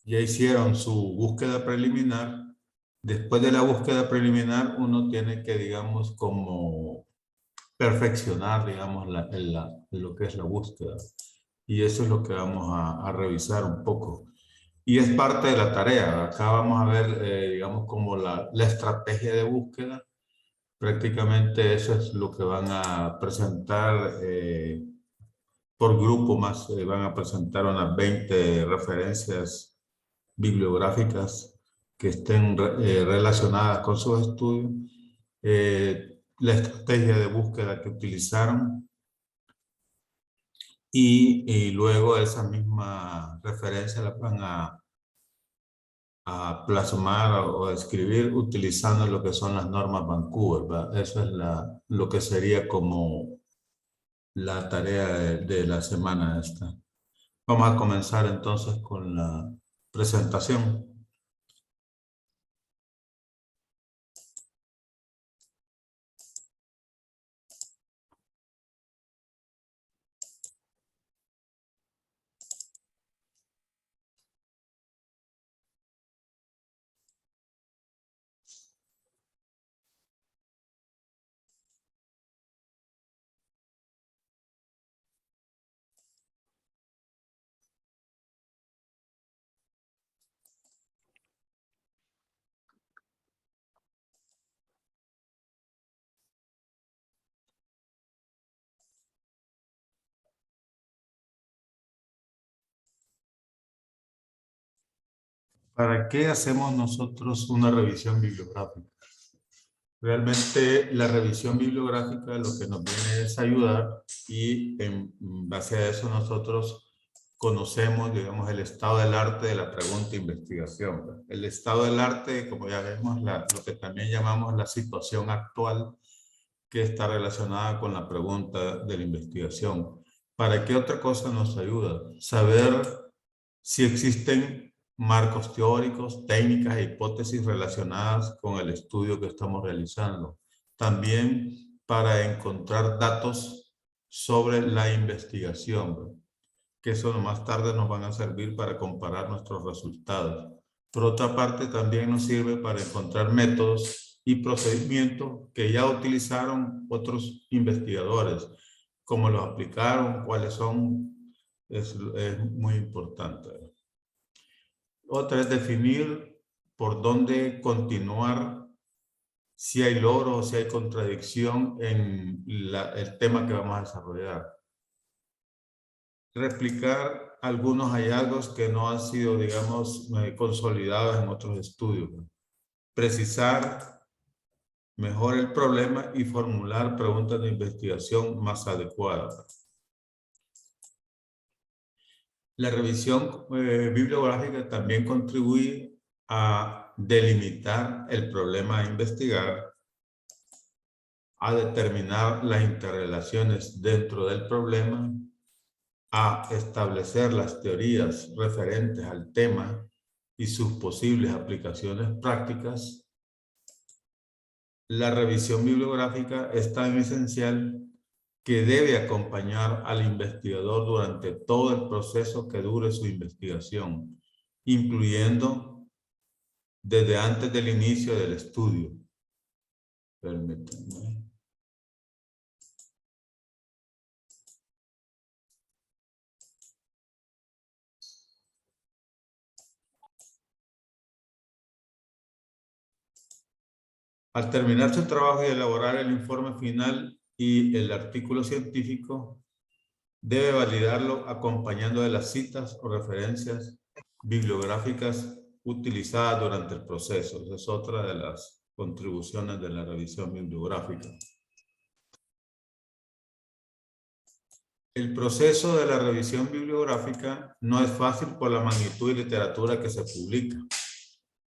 ya hicieron su búsqueda preliminar. Después de la búsqueda preliminar, uno tiene que, digamos, como perfeccionar, digamos, lo que es la búsqueda. Y eso es lo que vamos a revisar un poco. Y es parte de la tarea. Acá vamos a ver, digamos, como la estrategia de búsqueda. Prácticamente eso es lo que van a presentar por grupo más. Van a presentar unas 20 referencias bibliográficas que estén relacionadas con sus estudios. La estrategia de búsqueda que utilizaron y luego esa misma referencia la van a plasmar o a escribir utilizando lo que son las normas Vancouver, ¿verdad? Eso es lo que sería como la tarea de la semana esta. Vamos a comenzar entonces con la presentación. ¿Para qué hacemos nosotros una revisión bibliográfica? Realmente la revisión bibliográfica lo que nos viene es ayudar y en base a eso nosotros conocemos, digamos, el estado del arte de la pregunta e investigación, ¿verdad? El estado del arte, como ya vemos, lo que también llamamos la situación actual que está relacionada con la pregunta de la investigación. ¿Para qué otra cosa nos ayuda? Saber si existen marcos teóricos, técnicas e hipótesis relacionadas con el estudio que estamos realizando. También para encontrar datos sobre la investigación, ¿verdad? Que eso más tarde nos van a servir para comparar nuestros resultados. Por otra parte, también nos sirve para encontrar métodos y procedimientos que ya utilizaron otros investigadores, cómo los aplicaron, cuáles son, es muy importante. Otra es definir por dónde continuar, si hay logro o si hay contradicción en el tema que vamos a desarrollar. Replicar algunos hallazgos que no han sido, digamos, consolidados en otros estudios. Precisar mejor el problema y formular preguntas de investigación más adecuadas. La revisión bibliográfica también contribuye a delimitar el problema a investigar, a determinar las interrelaciones dentro del problema, a establecer las teorías referentes al tema y sus posibles aplicaciones prácticas. La revisión bibliográfica es tan esencial que debe acompañar al investigador durante todo el proceso que dure su investigación, incluyendo desde antes del inicio del estudio. Permítanme. Al terminar su trabajo y elaborar el informe final y el artículo científico, debe validarlo acompañando de las citas o referencias bibliográficas utilizadas durante el proceso. Esa es otra de las contribuciones de la revisión bibliográfica. El proceso de la revisión bibliográfica no es fácil por la magnitud de literatura que se publica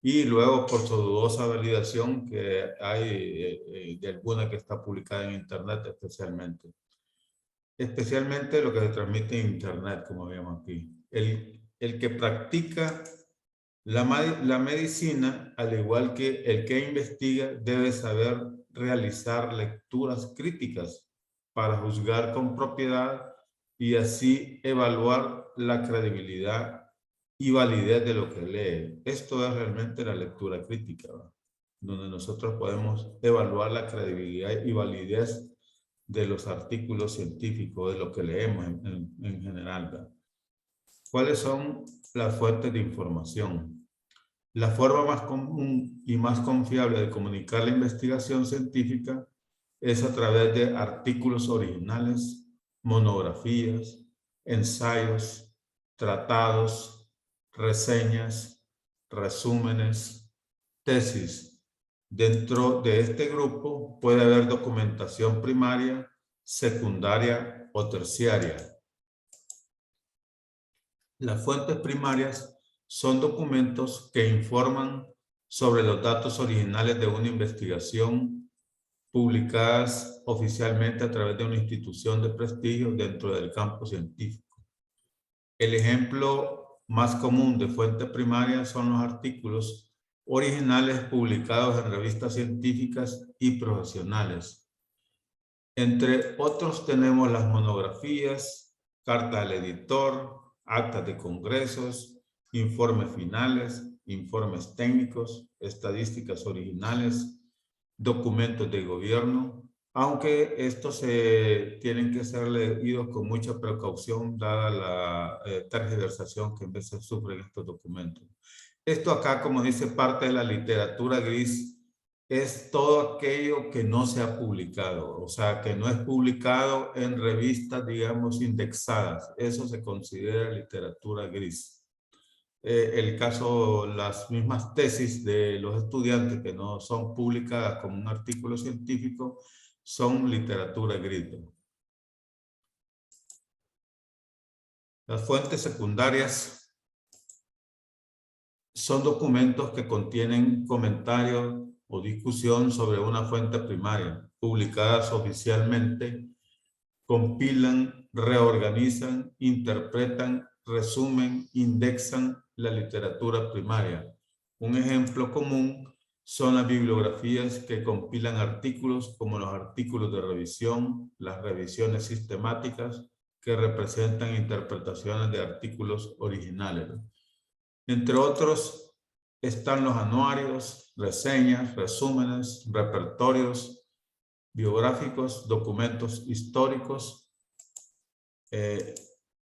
y luego por su dudosa validación que hay de alguna que está publicada en Internet especialmente. Especialmente lo que se transmite en Internet, como vemos aquí. El que practica la medicina, al igual que el que investiga, debe saber realizar lecturas críticas para juzgar con propiedad y así evaluar la credibilidad y validez de lo que lee. Esto es realmente la lectura crítica, ¿verdad? Donde nosotros podemos evaluar la credibilidad y validez de los artículos científicos, de lo que leemos en general, ¿verdad? ¿Cuáles son las fuentes de información? La forma más común y más confiable de comunicar la investigación científica es a través de artículos originales, monografías, ensayos, tratados, reseñas, resúmenes, tesis. Dentro de este grupo puede haber documentación primaria, secundaria o terciaria. Las fuentes primarias son documentos que informan sobre los datos originales de una investigación publicadas oficialmente a través de una institución de prestigio dentro del campo científico. El ejemplo más común de fuente primaria son los artículos originales publicados en revistas científicas y profesionales. Entre otros tenemos las monografías, cartas del editor, actas de congresos, informes finales, informes técnicos, estadísticas originales, documentos de gobierno, aunque estos tienen que ser leídos con mucha precaución dada la tergiversación que a veces sufren estos documentos. Esto acá, como dice, parte de la literatura gris, es todo aquello que no se ha publicado, o sea, que no es publicado en revistas, digamos, indexadas. Eso se considera literatura gris. El caso, las mismas tesis de los estudiantes que no son publicadas como un artículo científico, son literatura gris. Las fuentes secundarias son documentos que contienen comentarios o discusión sobre una fuente primaria, publicadas oficialmente, compilan, reorganizan, interpretan, resumen, indexan la literatura primaria. Un ejemplo común son las bibliografías que compilan artículos como los artículos de revisión, las revisiones sistemáticas que representan interpretaciones de artículos originales. Entre otros están los anuarios, reseñas, resúmenes, repertorios biográficos, documentos históricos.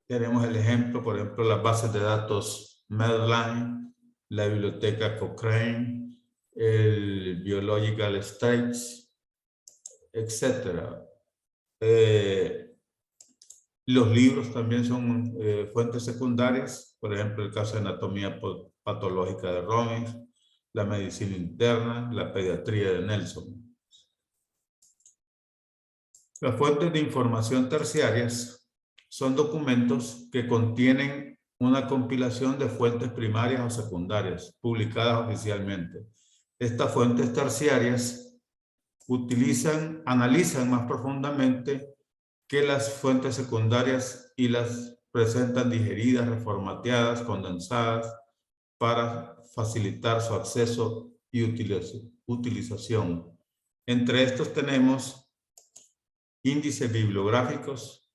Tenemos el ejemplo, por ejemplo, las bases de datos Medline, la biblioteca Cochrane, el Biological States, etc. Los libros también son fuentes secundarias, por ejemplo, el caso de anatomía patológica de Robbins, la medicina interna, la pediatría de Nelson. Las fuentes de información terciarias son documentos que contienen una compilación de fuentes primarias o secundarias publicadas oficialmente. Estas fuentes terciarias analizan más profundamente que las fuentes secundarias y las presentan digeridas, reformateadas, condensadas para facilitar su acceso y utilización. Entre estos tenemos índices bibliográficos,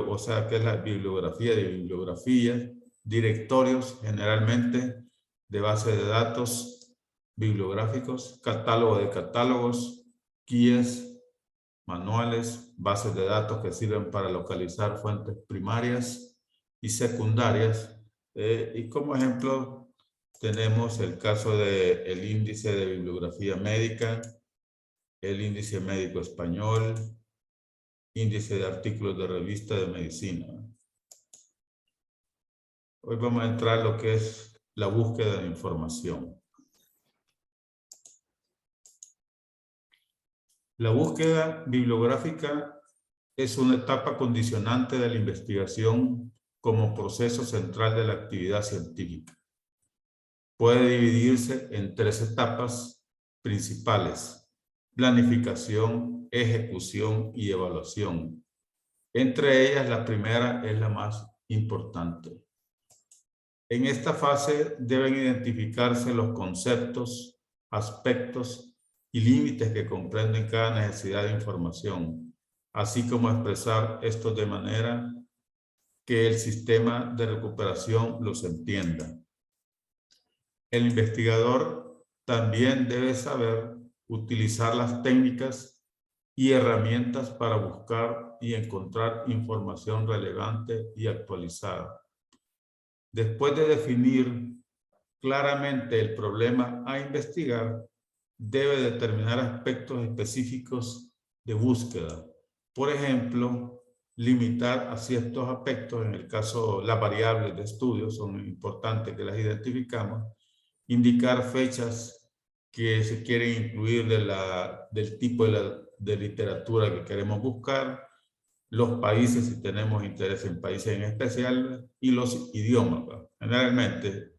o sea, que es la bibliografía de bibliografías, directorios generalmente de base de datos bibliográficos, catálogo de catálogos, guías, manuales, bases de datos que sirven para localizar fuentes primarias y secundarias. Y como ejemplo tenemos el caso del índice de bibliografía médica, el índice médico español, índice de artículos de revista de medicina. Hoy vamos a entrar a lo que es la búsqueda de información. La búsqueda bibliográfica es una etapa condicionante de la investigación como proceso central de la actividad científica. Puede dividirse en 3 etapas principales: planificación, ejecución y evaluación. Entre ellas, la primera es la más importante. En esta fase deben identificarse los conceptos, aspectos y límites que comprenden cada necesidad de información, así como expresar estos de manera que el sistema de recuperación los entienda. El investigador también debe saber utilizar las técnicas y herramientas para buscar y encontrar información relevante y actualizada. Después de definir claramente el problema a investigar, debe determinar aspectos específicos de búsqueda. Por ejemplo, limitar a ciertos aspectos, en el caso las variables de estudio son importantes que las identificamos, indicar fechas que se quieren incluir del tipo de literatura que queremos buscar, los países si tenemos interés en países en especial y los idiomas. Generalmente,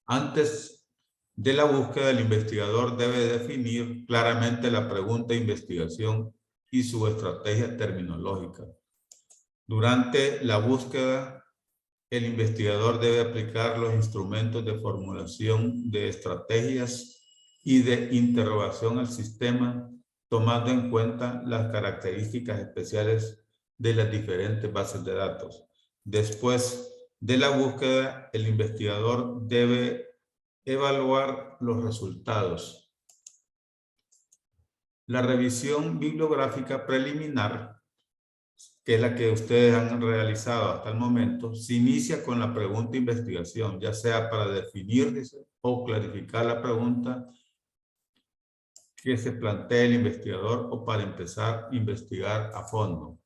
antes de la búsqueda, el investigador debe definir claramente la pregunta de investigación y su estrategia terminológica. Durante la búsqueda, el investigador debe aplicar los instrumentos de formulación de estrategias y de interrogación al sistema, tomando en cuenta las características especiales de las diferentes bases de datos. Después de la búsqueda, el investigador debe evaluar los resultados. La revisión bibliográfica preliminar, que es la que ustedes han realizado hasta el momento, se inicia con la pregunta de investigación, ya sea para definir o clarificar la pregunta que se plantea el investigador o para empezar a investigar a fondo.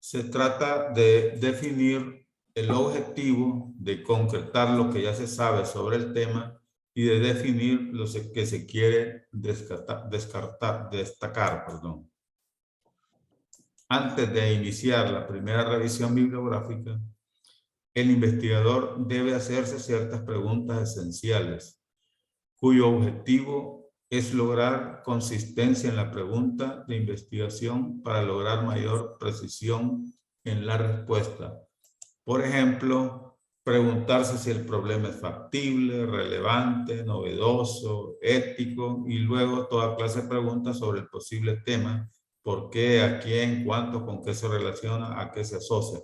Se trata de definir el objetivo, de concretar lo que ya se sabe sobre el tema y de definir lo que se quiere destacar. Antes de iniciar la primera revisión bibliográfica, el investigador debe hacerse ciertas preguntas esenciales, cuyo objetivo es lograr consistencia en la pregunta de investigación para lograr mayor precisión en la respuesta. Por ejemplo, preguntarse si el problema es factible, relevante, novedoso, ético, y luego toda clase de preguntas sobre el posible tema. ¿Por qué? ¿A quién? ¿Cuánto? ¿Con qué se relaciona? ¿A qué se asocia?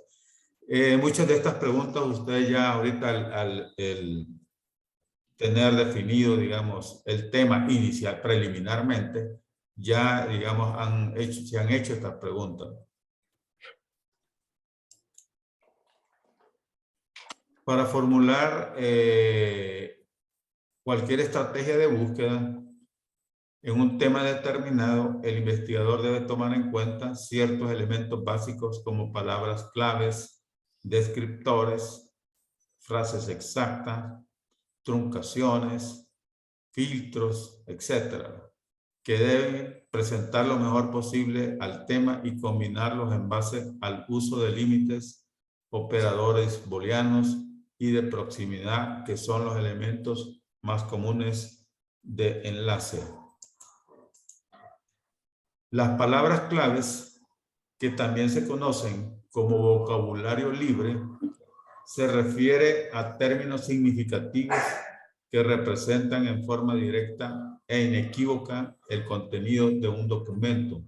Muchas de estas preguntas ustedes ya ahorita al tener definido, digamos, el tema inicial preliminarmente, ya, digamos, se han hecho estas preguntas. Para formular cualquier estrategia de búsqueda en un tema determinado, el investigador debe tomar en cuenta ciertos elementos básicos como palabras claves, descriptores, frases exactas, truncaciones, filtros, etcétera, que deben presentar lo mejor posible al tema y combinarlos en base al uso de límites, operadores booleanos y de proximidad, que son los elementos más comunes de enlace. Las palabras claves, que también se conocen como vocabulario libre, se refiere a términos significativos que representan en forma directa e inequívoca el contenido de un documento.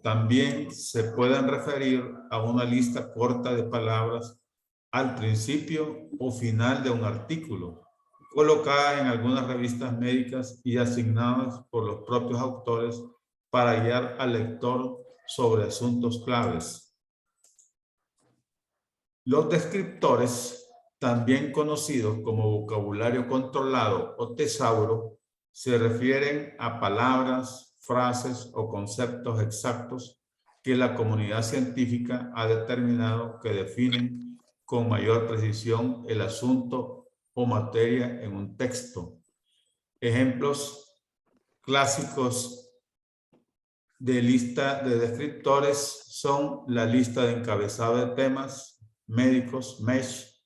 También se pueden referir a una lista corta de palabras al principio o final de un artículo, colocada en algunas revistas médicas y asignadas por los propios autores para guiar al lector sobre asuntos claves. Los descriptores, también conocidos como vocabulario controlado o tesauro, se refieren a palabras, frases o conceptos exactos que la comunidad científica ha determinado que definen con mayor precisión el asunto o materia en un texto. Ejemplos clásicos de lista de descriptores son la lista de encabezado de temas médicos, MESH,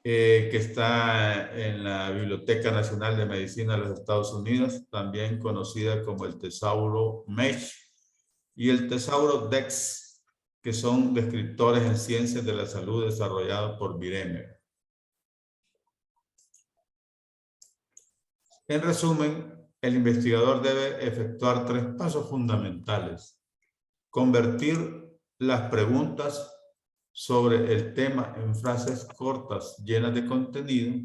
que está en la Biblioteca Nacional de Medicina de los Estados Unidos, también conocida como el tesauro MESH, y el tesauro DEX, que son descriptores en ciencias de la salud desarrollados por Biremer. En resumen, el investigador debe efectuar 3 pasos fundamentales: convertir las preguntas sobre el tema en frases cortas llenas de contenido,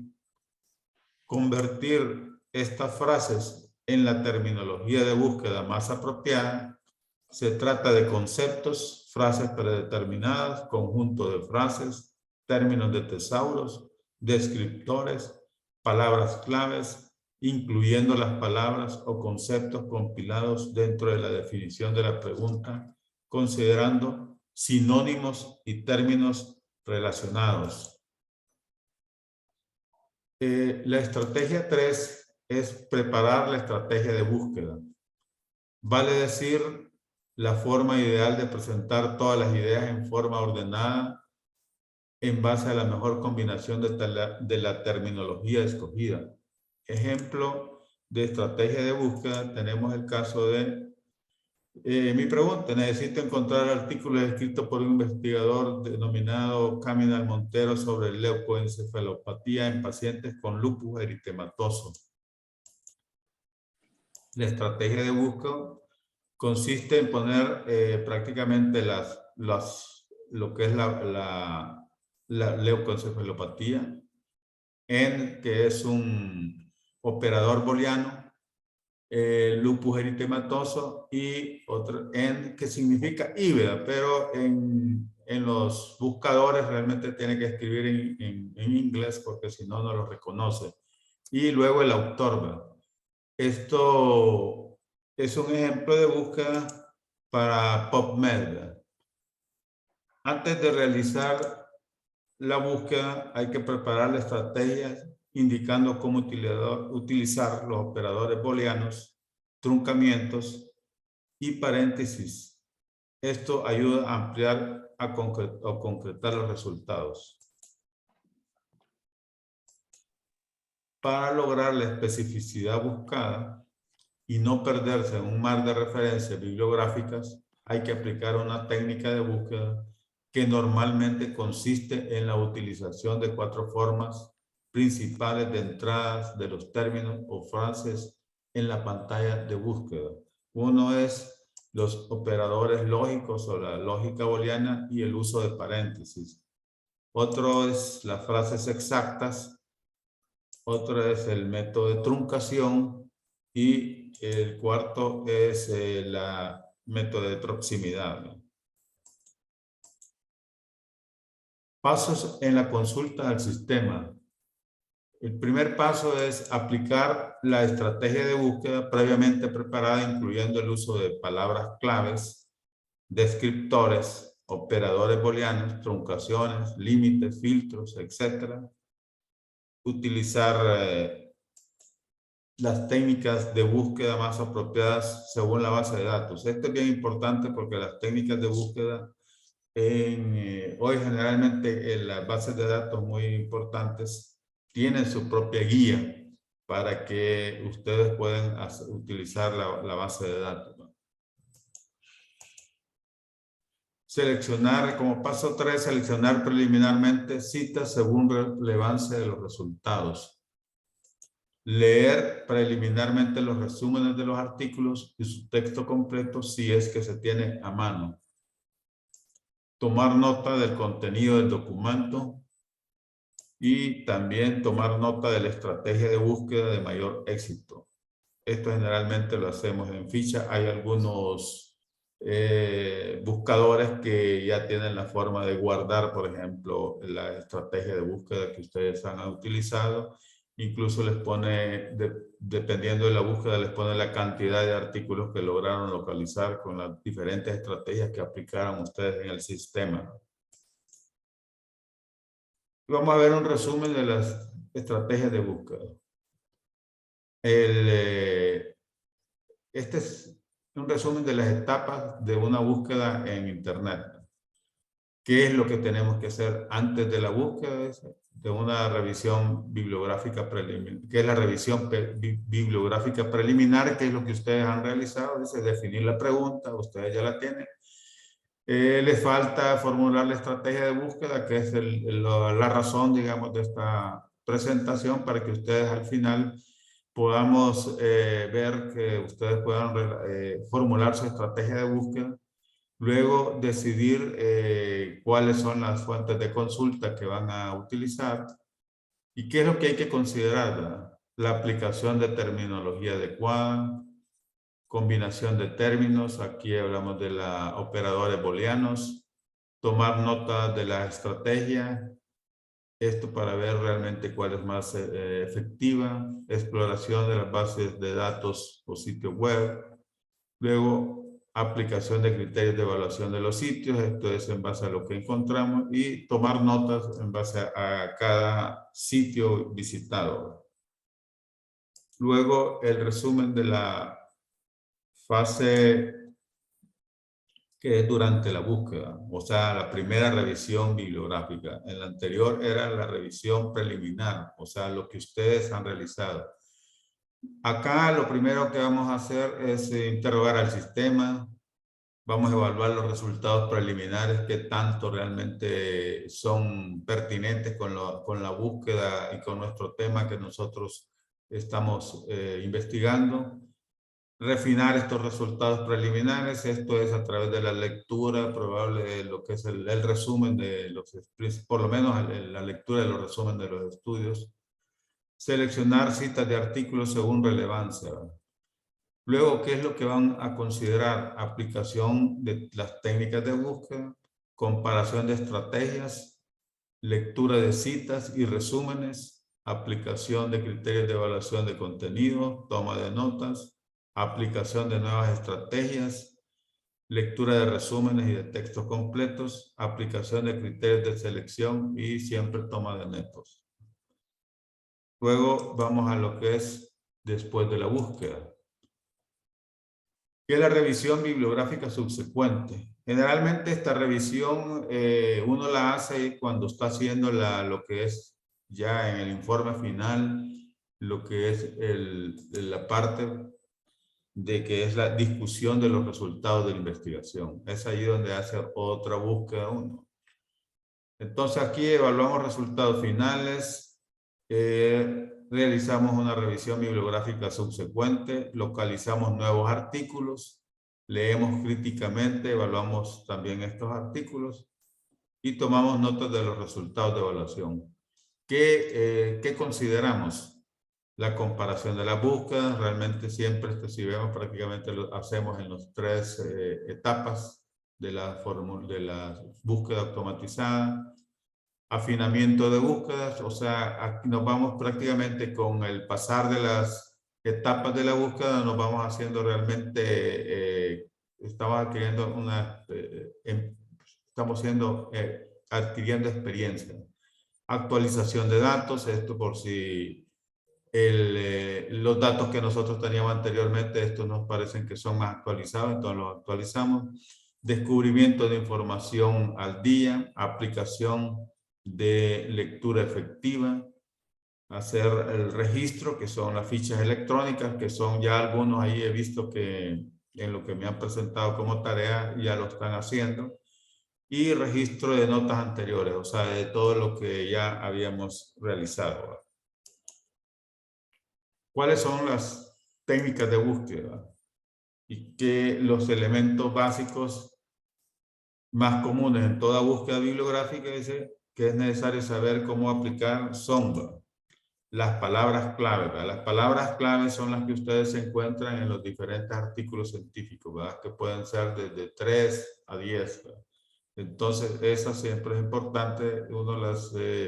convertir estas frases en la terminología de búsqueda más apropiada. Se trata de conceptos, frases predeterminadas, conjunto de frases, términos de tesauros, descriptores, palabras claves, incluyendo las palabras o conceptos compilados dentro de la definición de la pregunta, considerando sinónimos y términos relacionados. La estrategia 3 es preparar la estrategia de búsqueda. Vale decir, la forma ideal de presentar todas las ideas en forma ordenada en base a la mejor combinación de la terminología escogida. Ejemplo de estrategia de búsqueda, tenemos el caso de mi pregunta. Necesito encontrar artículos escritos por un investigador denominado Caminal Montero sobre leucoencefalopatía en pacientes con lupus eritematoso. La estrategia de búsqueda consiste en poner prácticamente lo que es la leucoencefalopatía, en que es un operador booleano, lupus eritematoso, y otro en que significa híbrida, pero en los buscadores realmente tiene que escribir en inglés porque si no, no lo reconoce. Y luego el autor, ¿verdad? Esto es un ejemplo de búsqueda para PubMed, ¿verdad? Antes de realizar la búsqueda hay que preparar la estrategia indicando cómo utilizar los operadores booleanos, truncamientos y paréntesis. Esto ayuda a ampliar o concretar los resultados. Para lograr la especificidad buscada y no perderse en un mar de referencias bibliográficas, hay que aplicar una técnica de búsqueda que normalmente consiste en la utilización de 4 formas principales de entradas de los términos o frases en la pantalla de búsqueda. Uno es los operadores lógicos o la lógica booleana y el uso de paréntesis. Otro es las frases exactas. Otro es el método de truncación. Y el cuarto es el método de proximidad, ¿no? Pasos en la consulta al sistema. El primer paso es aplicar la estrategia de búsqueda previamente preparada, incluyendo el uso de palabras claves, descriptores, operadores booleanos, truncaciones, límites, filtros, etc. Utilizar las técnicas de búsqueda más apropiadas según la base de datos. Esto es bien importante porque las técnicas de búsqueda hoy generalmente en las bases de datos muy importantes tienen su propia guía para que ustedes puedan utilizar la base de datos, ¿no? Seleccionar, como paso 3, seleccionar preliminarmente citas según relevancia de los resultados. Leer preliminarmente los resúmenes de los artículos y su texto completo si es que se tiene a mano. Tomar nota del contenido del documento y también tomar nota de la estrategia de búsqueda de mayor éxito. Esto generalmente lo hacemos en ficha. Hay algunos buscadores que ya tienen la forma de guardar, por ejemplo, la estrategia de búsqueda que ustedes han utilizado. Incluso les pone, dependiendo de la búsqueda, les pone la cantidad de artículos que lograron localizar con las diferentes estrategias que aplicaron ustedes en el sistema. Vamos a ver un resumen de las estrategias de búsqueda. Este es un resumen de las etapas de una búsqueda en Internet. ¿Qué es lo que tenemos que hacer antes de la búsqueda? De una revisión bibliográfica preliminar. ¿Qué es la revisión bibliográfica preliminar? ¿Qué es lo que ustedes han realizado? Dice definir la pregunta, ustedes ya la tienen. Les falta formular la estrategia de búsqueda, que es la razón, digamos, de esta presentación, para que ustedes al final podamos ver que ustedes puedan formular su estrategia de búsqueda. Luego decidir cuáles son las fuentes de consulta que van a utilizar y qué es lo que hay que considerar, ¿verdad? La aplicación de terminología adecuada, combinación de términos, aquí hablamos de los operadores booleanos, tomar nota de la estrategia, esto para ver realmente cuál es más efectiva, exploración de las bases de datos o sitios web, luego aplicación de criterios de evaluación de los sitios, esto es en base a lo que encontramos, y tomar notas en base a cada sitio visitado. Luego el resumen de la fase que es durante la búsqueda, o sea, la primera revisión bibliográfica. En la anterior era la revisión preliminar, o sea, lo que ustedes han realizado. Acá lo primero que vamos a hacer es interrogar al sistema, vamos a evaluar los resultados preliminares, que tanto realmente son pertinentes con la búsqueda y con nuestro tema que nosotros estamos investigando. Refinar estos resultados preliminares, esto es a través de la lectura probable de lo que es el resumen de los, por lo menos la lectura de los resúmenes de los estudios. Seleccionar citas de artículos según relevancia. Luego, ¿qué es lo que van a considerar? Aplicación de las técnicas de búsqueda, comparación de estrategias, lectura de citas y resúmenes, aplicación de criterios de evaluación de contenido, toma de notas, aplicación de nuevas estrategias, lectura de resúmenes y de textos completos, aplicación de criterios de selección y siempre toma de netos. Luego vamos a lo que es después de la búsqueda, que es la revisión bibliográfica subsecuente. Generalmente esta revisión uno la hace cuando está haciendo lo que es ya en el informe final, lo que es la parte de que es la discusión de los resultados de la investigación. Es ahí donde hace otra búsqueda uno. Entonces aquí evaluamos resultados finales, realizamos una revisión bibliográfica subsecuente, localizamos nuevos artículos, leemos críticamente, evaluamos también estos artículos y tomamos notas de los resultados de evaluación. ¿Qué consideramos? La comparación de las búsquedas, realmente siempre, si vemos, prácticamente lo hacemos en las tres etapas de la búsqueda automatizada. Afinamiento de búsquedas, o sea, aquí nos vamos prácticamente con el pasar de las etapas de la búsqueda, nos vamos haciendo realmente, estamos adquiriendo adquiriendo experiencia. Actualización de datos, esto por si los datos que nosotros teníamos anteriormente, estos nos parecen que son más actualizados, entonces los actualizamos. Descubrimiento de información al día, aplicación de lectura efectiva, hacer el registro, que son las fichas electrónicas, que son ya algunos ahí he visto que en lo que me han presentado como tarea ya lo están haciendo, y registro de notas anteriores, o sea, de todo lo que ya habíamos realizado. ¿Cuáles son las técnicas de búsqueda? Y que los elementos básicos más comunes en toda búsqueda bibliográfica dice que es necesario saber cómo aplicar son las palabras clave, ¿verdad? Las palabras clave son las que ustedes se encuentran en los diferentes artículos científicos, ¿verdad? Que pueden ser desde 3 a 10, ¿verdad? Entonces, esas siempre es importante,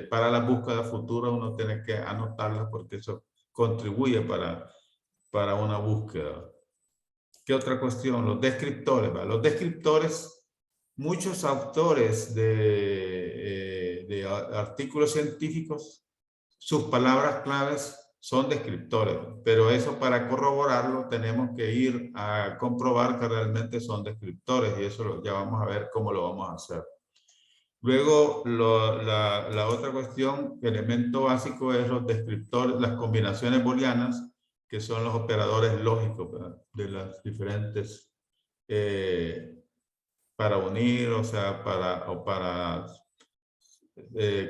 para la búsqueda futura uno tiene que anotarlas porque eso contribuye para una búsqueda. ¿Qué otra cuestión? Los descriptores, ¿verdad? Los descriptores, muchos autores de artículos científicos, sus palabras claves son descriptores, pero eso para corroborarlo tenemos que ir a comprobar que realmente son descriptores y eso ya vamos a ver cómo lo vamos a hacer. Luego, la otra cuestión, elemento básico es los descriptores, las combinaciones booleanas, que son los operadores lógicos, ¿verdad? De las diferentes, para unir, o sea, para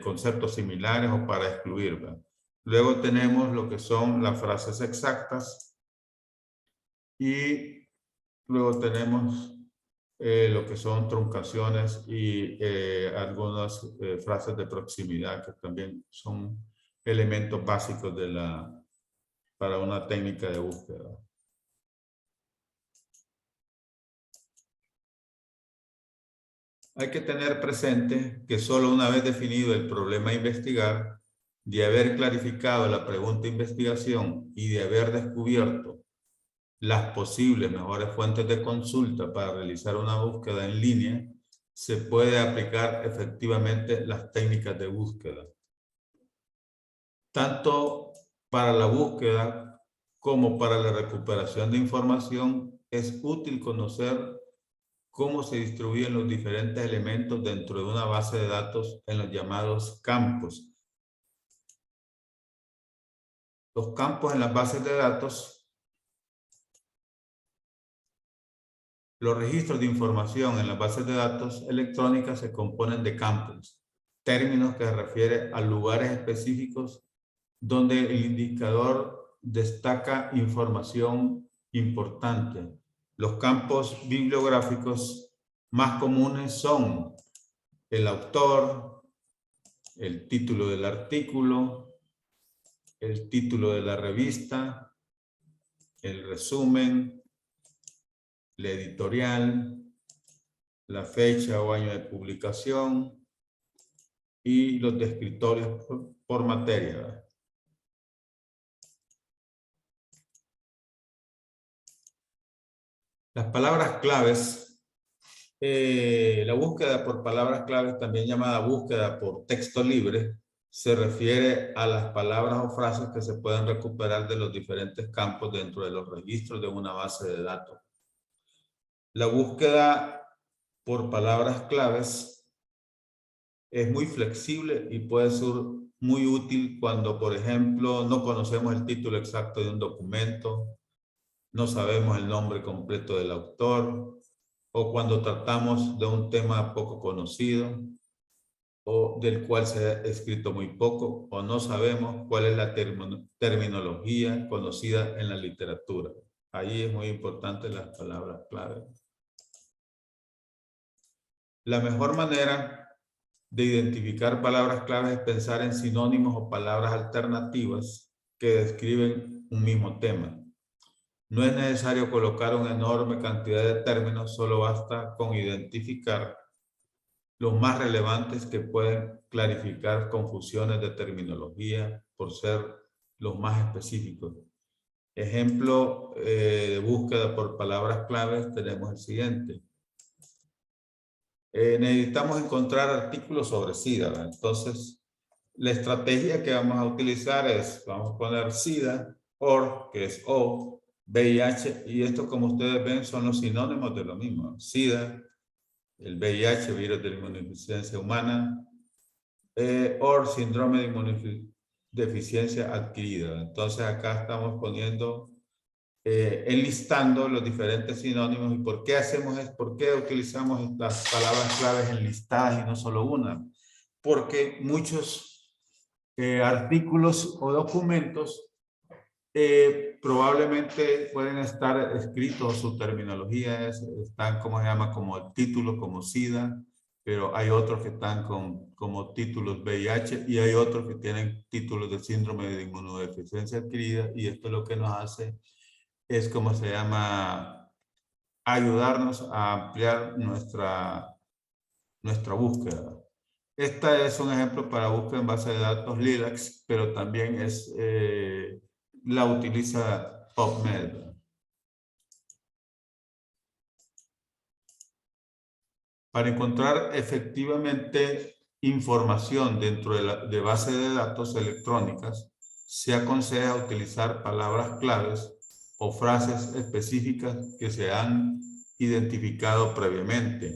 conceptos similares o para excluir, ¿verdad? Luego tenemos lo que son las frases exactas y luego tenemos lo que son truncaciones y algunas frases de proximidad que también son elementos básicos para una técnica de búsqueda. Hay que tener presente que solo una vez definido el problema a investigar, de haber clarificado la pregunta de investigación y de haber descubierto las posibles mejores fuentes de consulta para realizar una búsqueda en línea, se puede aplicar efectivamente las técnicas de búsqueda. Tanto para la búsqueda como para la recuperación de información, es útil conocer cómo se distribuyen los diferentes elementos dentro de una base de datos en los llamados campos. Los campos en las bases de datos, los registros de información en las bases de datos electrónicas se componen de campos, términos que se refieren a lugares específicos donde el indicador destaca información importante. Los campos bibliográficos más comunes son el autor, el título del artículo, el título de la revista, el resumen, la editorial, la fecha o año de publicación y los descriptores por materia. Las palabras claves, la búsqueda por palabras claves, también llamada búsqueda por texto libre, se refiere a las palabras o frases que se pueden recuperar de los diferentes campos dentro de los registros de una base de datos. La búsqueda por palabras claves es muy flexible y puede ser muy útil cuando, por ejemplo, no conocemos el título exacto de un documento, no sabemos el nombre completo del autor, o cuando tratamos de un tema poco conocido, o del cual se ha escrito muy poco, o no sabemos cuál es la terminología conocida en la literatura. Ahí es muy importante las palabras clave. La mejor manera de identificar palabras clave es pensar en sinónimos o palabras alternativas que describen un mismo tema. No es necesario colocar una enorme cantidad de términos, solo basta con identificar los más relevantes que pueden clarificar confusiones de terminología por ser los más específicos. Ejemplo de búsqueda por palabras claves tenemos el siguiente. Necesitamos encontrar artículos sobre SIDA, ¿verdad? Entonces, la estrategia que vamos a utilizar es, vamos a poner SIDA, OR, que es O, VIH, y esto, como ustedes ven, son los sinónimos de lo mismo. SIDA, el VIH, virus de la inmunodeficiencia humana, OR, síndrome de inmunodeficiencia adquirida. Entonces, acá estamos poniendo, enlistando los diferentes sinónimos. ¿Y por qué hacemos esto? ¿Por qué utilizamos las palabras claves enlistadas y no solo una? Porque muchos artículos o documentos probablemente pueden estar escritos, su terminología están, ¿cómo se llama? Como el título, como SIDA, pero hay otros que están como títulos VIH y hay otros que tienen títulos de síndrome de inmunodeficiencia adquirida, y esto lo que nos hace es, ¿cómo se llama? Ayudarnos a ampliar nuestra búsqueda. Esta es un ejemplo para búsqueda en base de datos LILAC, pero también la utiliza PubMed. Para encontrar efectivamente información dentro de base de datos electrónicas, se aconseja utilizar palabras claves o frases específicas que se han identificado previamente.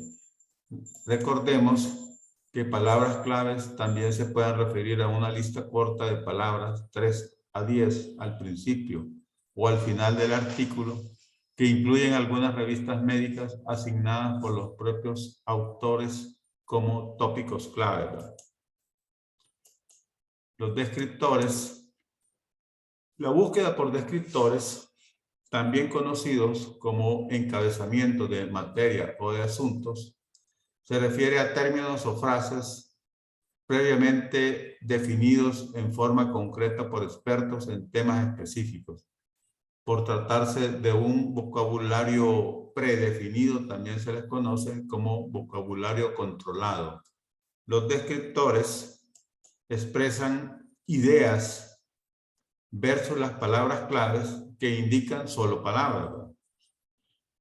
Recordemos que palabras claves también se pueden referir a una lista corta de palabras, 3 a 10 al principio o al final del artículo, que incluyen algunas revistas médicas asignadas por los propios autores como tópicos clave. Los descriptores. La búsqueda por descriptores también conocidos como encabezamiento de materia o de asuntos, se refiere a términos o frases previamente definidos en forma concreta por expertos en temas específicos. Por tratarse de un vocabulario predefinido, también se les conoce como vocabulario controlado. Los descriptores expresan ideas versus las palabras claves que indican solo palabras, ¿verdad?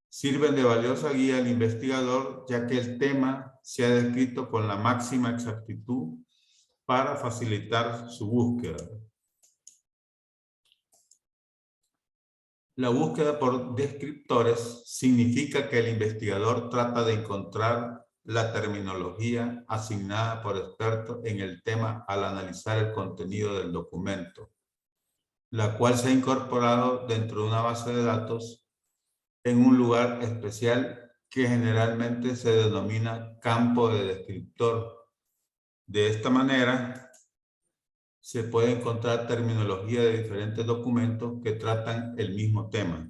Sirven de valiosa guía al investigador, ya que el tema se ha descrito con la máxima exactitud para facilitar su búsqueda. La búsqueda por descriptores significa que el investigador trata de encontrar la terminología asignada por expertos en el tema al analizar el contenido del documento, la cual se ha incorporado dentro de una base de datos en un lugar especial que generalmente se denomina campo de descriptor. De esta manera, se puede encontrar terminología de diferentes documentos que tratan el mismo tema.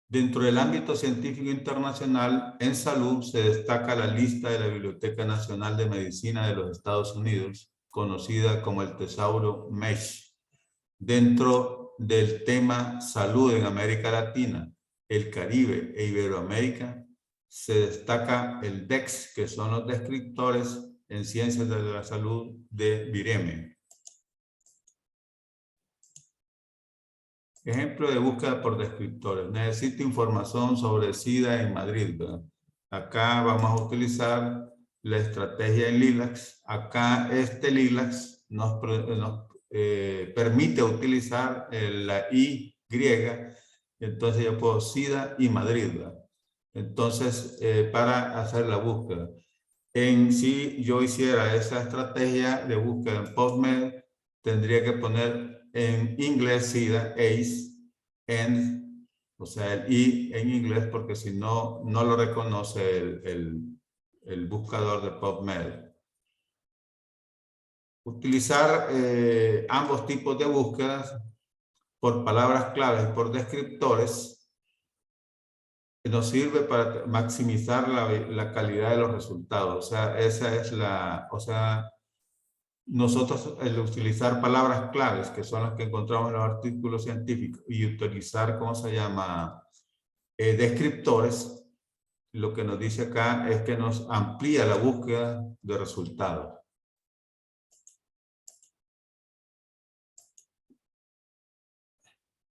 Dentro del ámbito científico internacional, en salud se destaca la lista de la Biblioteca Nacional de Medicina de los Estados Unidos, conocida como el Tesauro MESH. Dentro del tema salud en América Latina, el Caribe e Iberoamérica, se destaca el DEX, que son los descriptores en ciencias de la salud de Vireme. Ejemplo de búsqueda por descriptores. Necesito información sobre SIDA en Madrid, ¿verdad? Acá vamos a utilizar la estrategia en LILACS. Acá este LILACS nos permite utilizar la Y. Entonces yo puedo SIDA y Madrid, ¿verdad? Entonces, para hacer la búsqueda. Si yo hiciera esa estrategia de búsqueda en PubMed, tendría que poner en inglés SIDA, ACE, o sea, el I en inglés, porque si no, no lo reconoce el buscador de PubMed. Utilizar ambos tipos de búsquedas por palabras claves y por descriptores nos sirve para maximizar la calidad de los resultados. O sea, esa es nosotros el utilizar palabras claves, que son las que encontramos en los artículos científicos, y utilizar, ¿cómo se llama? Descriptores, lo que nos dice acá es que nos amplía la búsqueda de resultados.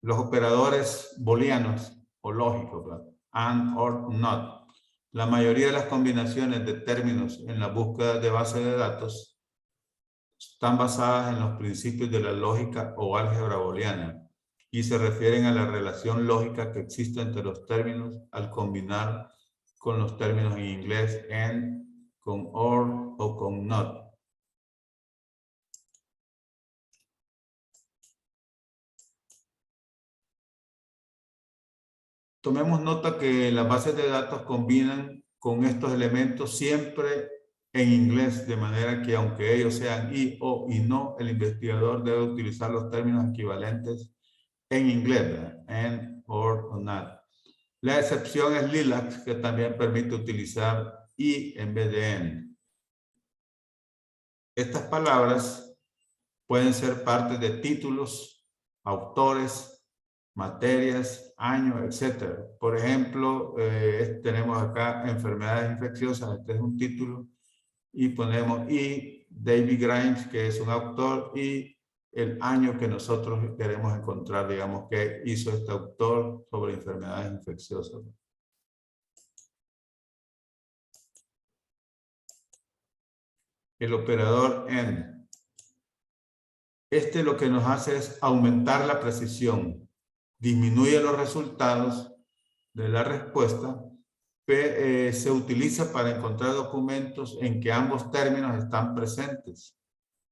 Los operadores booleanos o lógicos, ¿verdad? And, or, not. La mayoría de las combinaciones de términos en la búsqueda de base de datos están basadas en los principios de la lógica o álgebra booleana y se refieren a la relación lógica que existe entre los términos al combinar con los términos en inglés and, con or o con not. Tomemos nota que las bases de datos combinan con estos elementos siempre en inglés, de manera que aunque ellos sean y, o y no, el investigador debe utilizar los términos equivalentes en inglés, ¿verdad? And, or, o not. La excepción es LILACS, que también permite utilizar y en vez de en. Estas palabras pueden ser parte de títulos, autores, materias, años, etc. Por ejemplo, tenemos acá enfermedades infecciosas, este es un título, y ponemos y David Grimes, que es un autor, y el año que nosotros queremos encontrar, digamos, que hizo este autor sobre enfermedades infecciosas. El operador AND. Este lo que nos hace es aumentar la precisión, disminuye los resultados de la respuesta, se utiliza para encontrar documentos en que ambos términos están presentes,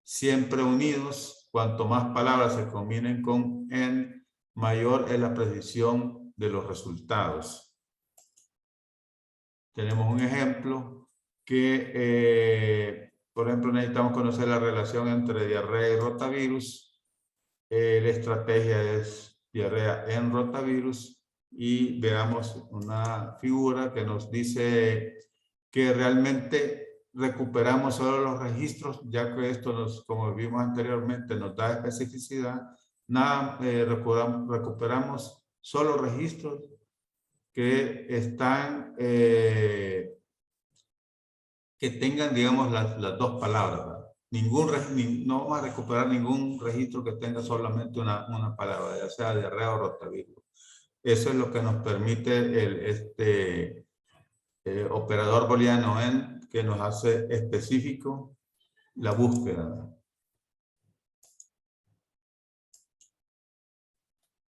siempre unidos. Cuanto más palabras se combinen con en, mayor es la precisión de los resultados. Tenemos un ejemplo que, por ejemplo, necesitamos conocer la relación entre diarrea y rotavirus. La estrategia es diarrea en rotavirus y veamos una figura que nos dice que realmente recuperamos solo los registros, ya que esto nos, como vimos anteriormente, nos da especificidad. Nada, recuperamos solo registros que están, que tengan, digamos, las dos palabras, ¿verdad? No vamos a recuperar ningún registro que tenga solamente una palabra, ya sea diarrea o rotavirus. Eso es lo que nos permite el operador booleano en, que nos hace específico la búsqueda.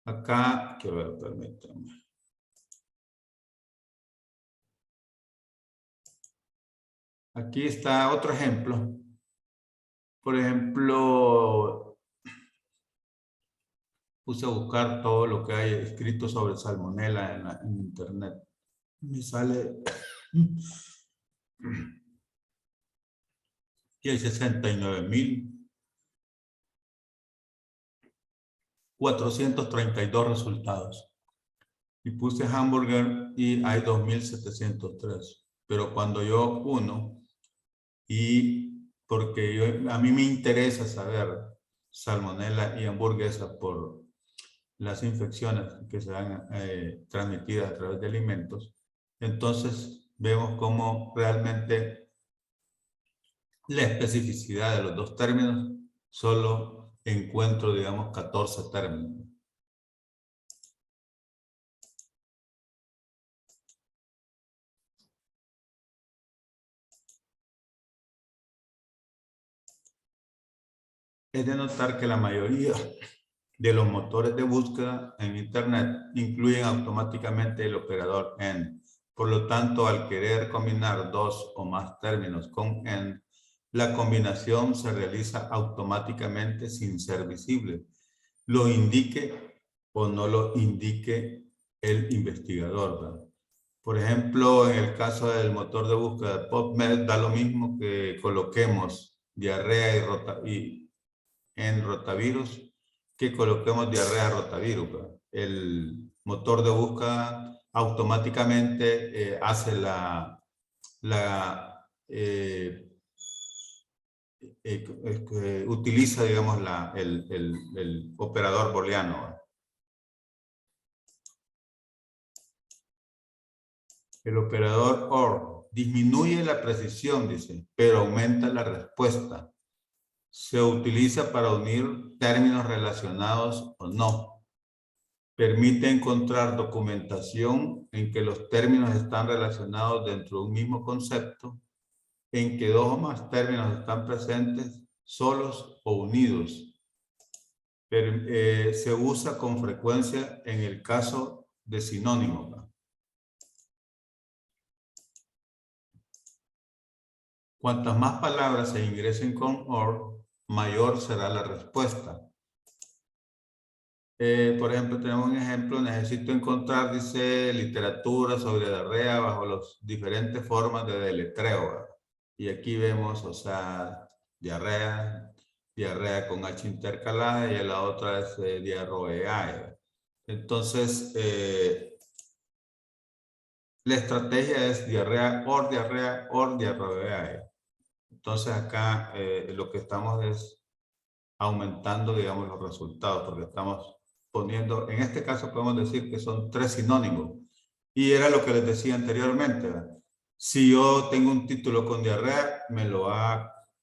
Acá, quiero ver, permítanme. Aquí está otro ejemplo. Por ejemplo, puse a buscar todo lo que hay escrito sobre salmonela en internet. Me sale y hay 69.432 resultados. Y puse hamburger y hay 2.703. Pero cuando yo uno, y porque a mí me interesa saber salmonela y hamburguesa por las infecciones que se dan transmitidas a través de alimentos, entonces vemos cómo realmente la especificidad de los dos términos solo encuentro, digamos, 14 términos. Es de notar que la mayoría de los motores de búsqueda en Internet incluyen automáticamente el operador AND. Por lo tanto, al querer combinar dos o más términos con AND, la combinación se realiza automáticamente sin ser visible, lo indique o no lo indique el investigador, ¿verdad? Por ejemplo, en el caso del motor de búsqueda de PubMed, da lo mismo que coloquemos diarrea en rotavirus que coloquemos diarrea rotavirus, ¿verdad? El motor de búsqueda automáticamente hace utiliza, digamos, el operador booleano, ¿verdad? El operador OR disminuye la precisión, dice, pero aumenta la respuesta. Se utiliza para unir términos relacionados o no. Permite encontrar documentación en que los términos están relacionados dentro de un mismo concepto, en que dos o más términos están presentes, solos o unidos. Se usa con frecuencia en el caso de sinónimos, ¿no? Cuantas más palabras se ingresen con OR, mayor será la respuesta. Por ejemplo, tenemos un ejemplo, necesito encontrar, dice, literatura sobre diarrea bajo las diferentes formas de deletreo, ¿verdad? Y aquí vemos, o sea, diarrea con H intercalada y la otra es diarroea. Entonces, la estrategia es diarrea, diarroea. Entonces acá lo que estamos es aumentando, digamos, los resultados, porque estamos poniendo, en este caso podemos decir que son 3 sinónimos. Y era lo que les decía anteriormente, ¿verdad? Si yo tengo un título con diarrea,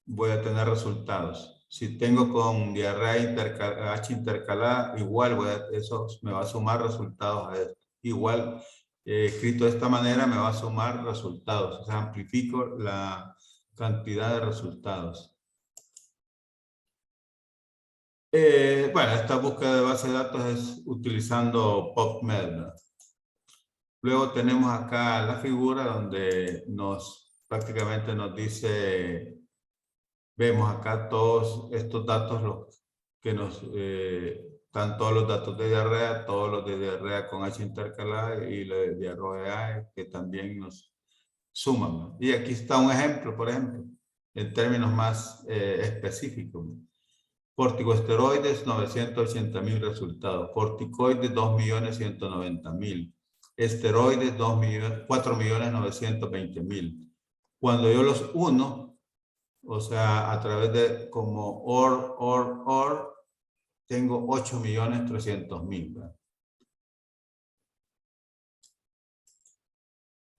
voy a tener resultados. Si tengo con diarrea H intercalada, igual eso me va a sumar resultados a esto. Igual, escrito de esta manera, me va a sumar resultados. O sea, amplifico la cantidad de resultados. Bueno, esta búsqueda de base de datos es utilizando PubMed, ¿no? Luego tenemos acá la figura donde prácticamente nos dice, vemos acá todos estos datos, están todos los datos de diarrea, todos los de diarrea con H intercalada y la de diarrea que también nos suman, ¿no? Y aquí está un ejemplo, por ejemplo, en términos más específicos, ¿no? Corticosteroides, 980.000 resultados. Corticoides, 2.190.000. Esteroides, 4.920.000. Cuando yo los uno, o sea, a través de como OR, tengo 8.300.000.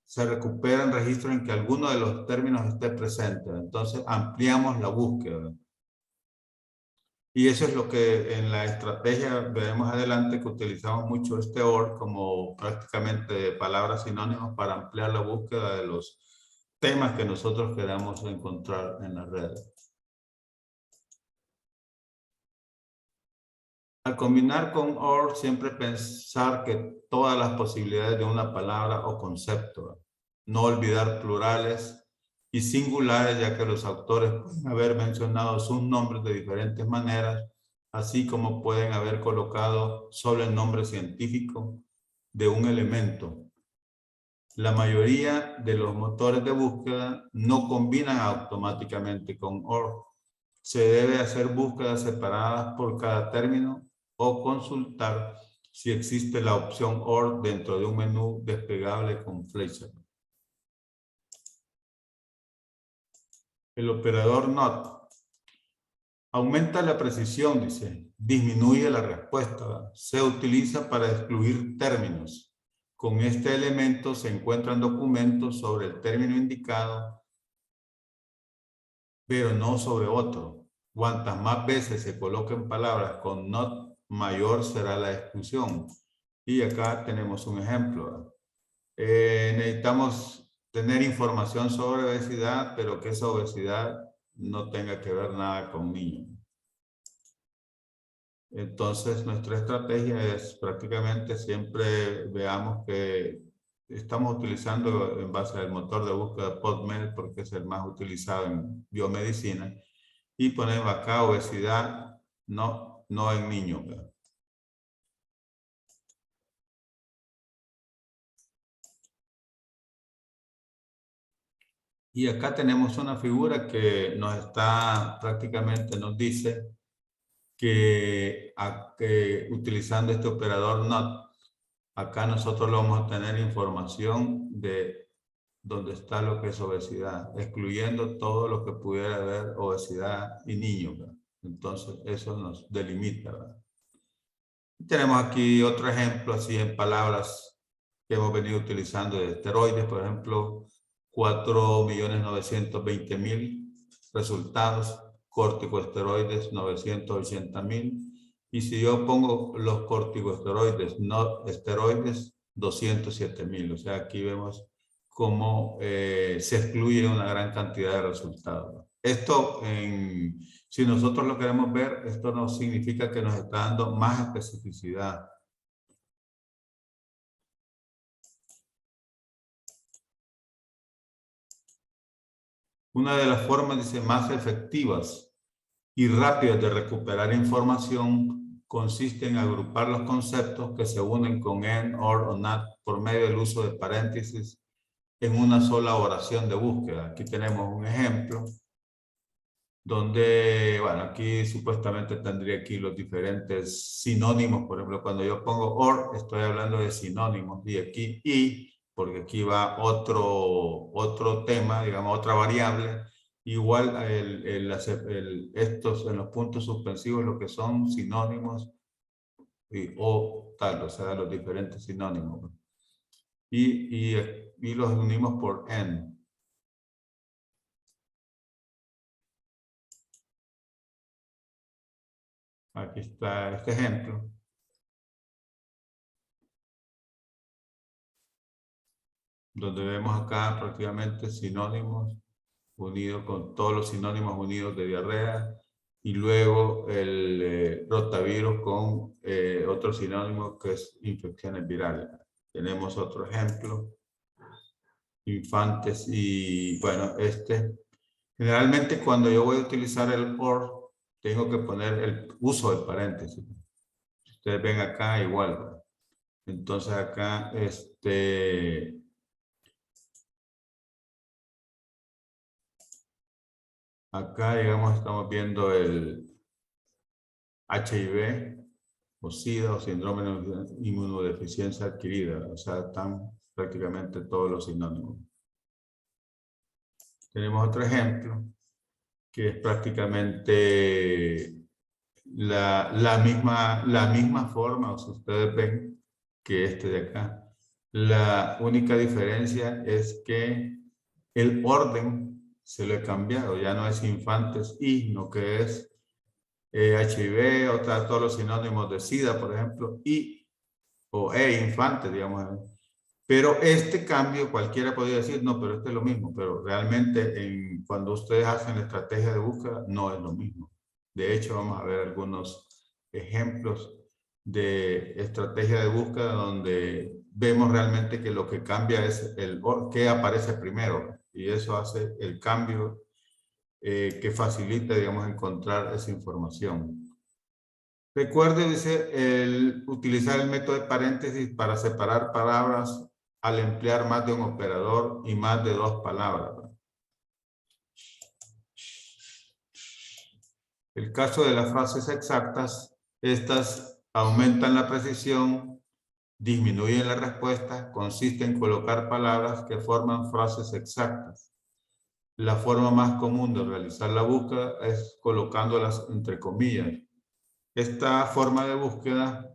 Se recuperan registros en que alguno de los términos esté presente. Entonces ampliamos la búsqueda. Y eso es lo que en la estrategia veremos adelante, que utilizamos mucho este OR como prácticamente palabras sinónimas para ampliar la búsqueda de los temas que nosotros queramos encontrar en la red. Al combinar con OR, siempre pensar que todas las posibilidades de una palabra o concepto. No olvidar plurales y singulares, ya que los autores pueden haber mencionado sus nombres de diferentes maneras, así como pueden haber colocado solo el nombre científico de un elemento. La mayoría de los motores de búsqueda no combinan automáticamente con OR. Se debe hacer búsquedas separadas por cada término o consultar si existe la opción OR dentro de un menú desplegable con flecha. El operador NOT aumenta la precisión, dice, disminuye la respuesta, ¿verdad? Se utiliza para excluir términos. Con este elemento se encuentran documentos sobre el término indicado, pero no sobre otro. Cuantas más veces se coloquen palabras con not, mayor será la exclusión. Y acá tenemos un ejemplo, ¿verdad? Necesitamos tener información sobre obesidad, pero que esa obesidad no tenga que ver nada con niños. Entonces, nuestra estrategia es prácticamente siempre veamos que estamos utilizando en base al motor de búsqueda PubMed porque es el más utilizado en biomedicina, y ponemos acá obesidad, no en niños, ¿verdad? Y acá tenemos una figura que nos está, prácticamente nos dice que utilizando este operador NOT, acá nosotros lo vamos a tener información de dónde está lo que es obesidad, excluyendo todo lo que pudiera haber obesidad y niños, ¿verdad? Entonces eso nos delimita, ¿verdad? Tenemos aquí otro ejemplo así en palabras que hemos venido utilizando de esteroides, por ejemplo, 4.920.000 resultados, corticosteroides 980.000, y si yo pongo los corticosteroides, no esteroides, 207.000. O sea, aquí vemos cómo se excluye una gran cantidad de resultados. Esto, si nosotros lo queremos ver, esto no significa que nos está dando más especificidad. Una de las formas, dice, más efectivas y rápidas de recuperar información consiste en agrupar los conceptos que se unen con and, or o not por medio del uso de paréntesis en una sola oración de búsqueda. Aquí tenemos un ejemplo donde, bueno, aquí supuestamente tendría aquí los diferentes sinónimos. Por ejemplo, cuando yo pongo or, estoy hablando de sinónimos, y aquí y, porque aquí va otro tema, digamos, otra variable. Igual estos en los puntos suspensivos, lo que son sinónimos o tal, o sea, los diferentes sinónimos. Y los unimos por and. Aquí está este ejemplo, donde vemos acá prácticamente sinónimos unidos con todos los sinónimos unidos de diarrea, y luego el rotavirus con otro sinónimo que es infecciones virales. Tenemos otro ejemplo, infantes, y bueno, generalmente cuando yo voy a utilizar el OR, tengo que poner el uso de paréntesis. Ustedes ven acá igual, ¿verdad? Entonces acá, acá, digamos, estamos viendo HIV, o SIDA, o síndrome de inmunodeficiencia adquirida. O sea, están prácticamente todos los sinónimos. Tenemos otro ejemplo, que es prácticamente la misma forma, o si ustedes ven, que este de acá. La única diferencia es que el orden se lo he cambiado, ya no es infantes y, no que es HIV, todos los sinónimos de SIDA, por ejemplo, y o infantes, digamos. Pero este cambio, cualquiera podría decir, no, pero este es lo mismo, pero realmente cuando ustedes hacen la estrategia de búsqueda, no es lo mismo. De hecho, vamos a ver algunos ejemplos de estrategia de búsqueda donde vemos realmente que lo que cambia es qué aparece primero, y eso hace el cambio que facilita, digamos, encontrar esa información. Recuerde, dice, utilizar el método de paréntesis para separar palabras al emplear más de un operador y más de 2 palabras. El caso de las frases exactas, estas aumentan la precisión, disminuyen la respuesta, consiste en colocar palabras que forman frases exactas. La forma más común de realizar la búsqueda es colocándolas entre comillas. Esta forma de búsqueda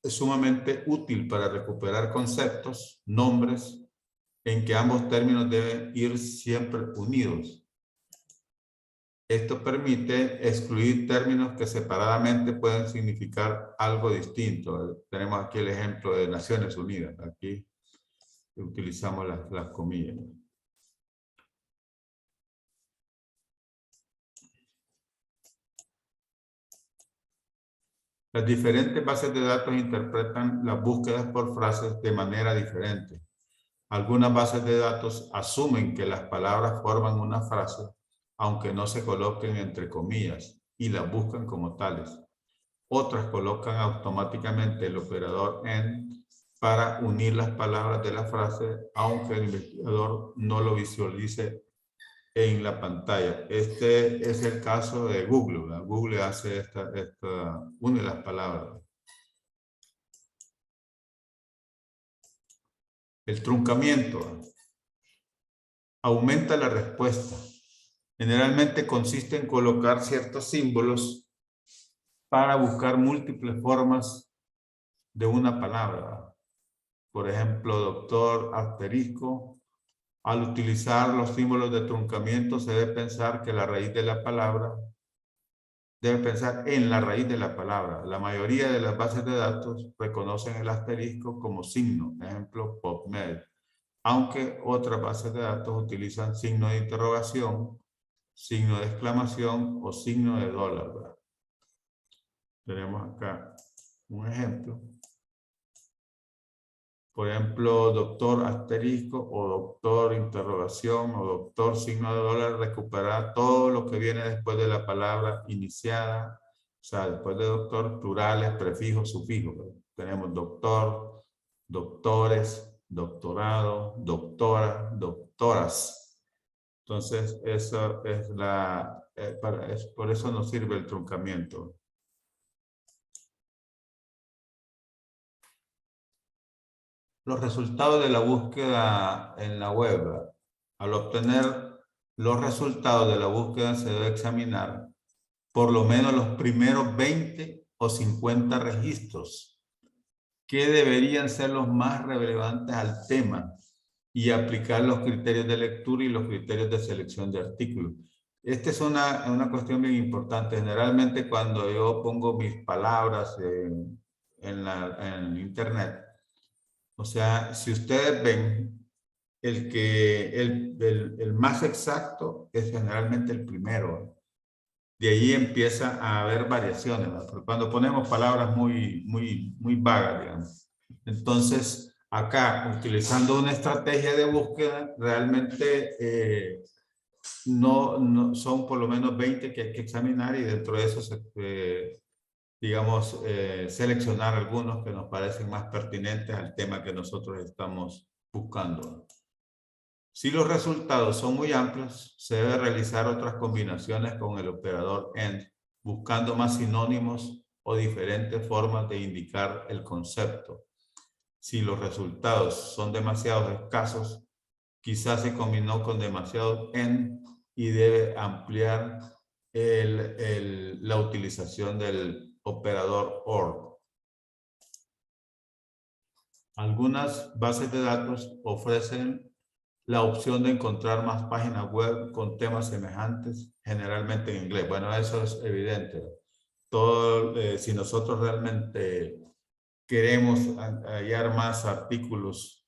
es sumamente útil para recuperar conceptos, nombres, en que ambos términos deben ir siempre unidos. Esto permite excluir términos que separadamente pueden significar algo distinto. Tenemos aquí el ejemplo de Naciones Unidas. Aquí utilizamos las comillas. Las diferentes bases de datos interpretan las búsquedas por frases de manera diferente. Algunas bases de datos asumen que las palabras forman una frase, aunque no se coloquen entre comillas, y las buscan como tales. Otras colocan automáticamente el operador AND para unir las palabras de la frase, aunque el investigador no lo visualice en la pantalla. Este es el caso de Google, ¿verdad? Google hace une las palabras. El truncamiento aumenta la respuesta. Generalmente consiste en colocar ciertos símbolos para buscar múltiples formas de una palabra. Por ejemplo, doctor, asterisco. Al utilizar los símbolos de truncamiento se debe pensar que la raíz de la palabra, debe pensar en la raíz de la palabra. La mayoría de las bases de datos reconocen el asterisco como signo, ejemplo PubMed, aunque otras bases de datos utilizan signo de interrogación, signo de exclamación o signo de dólar, ¿verdad? Tenemos acá un ejemplo. Por ejemplo, doctor asterisco o doctor interrogación o doctor signo de dólar recupera todo lo que viene después de la palabra iniciada. O sea, después de doctor, plurales, prefijos, sufijos. Tenemos doctor, doctores, doctorado, doctora, doctoras. Entonces, eso es por eso nos sirve el truncamiento. Los resultados de la búsqueda en la web. Al obtener los resultados de la búsqueda se debe examinar por lo menos los primeros 20 o 50 registros que deberían ser los más relevantes al tema y aplicar los criterios de lectura y los criterios de selección de artículos. Esta es una cuestión bien importante. Generalmente cuando yo pongo mis palabras en internet, o sea, si ustedes ven, el más exacto es generalmente el primero. De ahí empieza a haber variaciones, ¿no? Porque cuando ponemos palabras muy vagas, digamos. Entonces, acá, utilizando una estrategia de búsqueda, realmente no son por lo menos 20 que hay que examinar y dentro de eso digamos, seleccionar algunos que nos parecen más pertinentes al tema que nosotros estamos buscando. Si los resultados son muy amplios, se debe realizar otras combinaciones con el operador AND buscando más sinónimos o diferentes formas de indicar el concepto. Si los resultados son demasiado escasos, quizás se combinó con demasiado en y debe ampliar la utilización del operador OR. Algunas bases de datos ofrecen la opción de encontrar más páginas web con temas semejantes, generalmente en inglés. Bueno, eso es evidente. Si nosotros realmente queremos hallar más artículos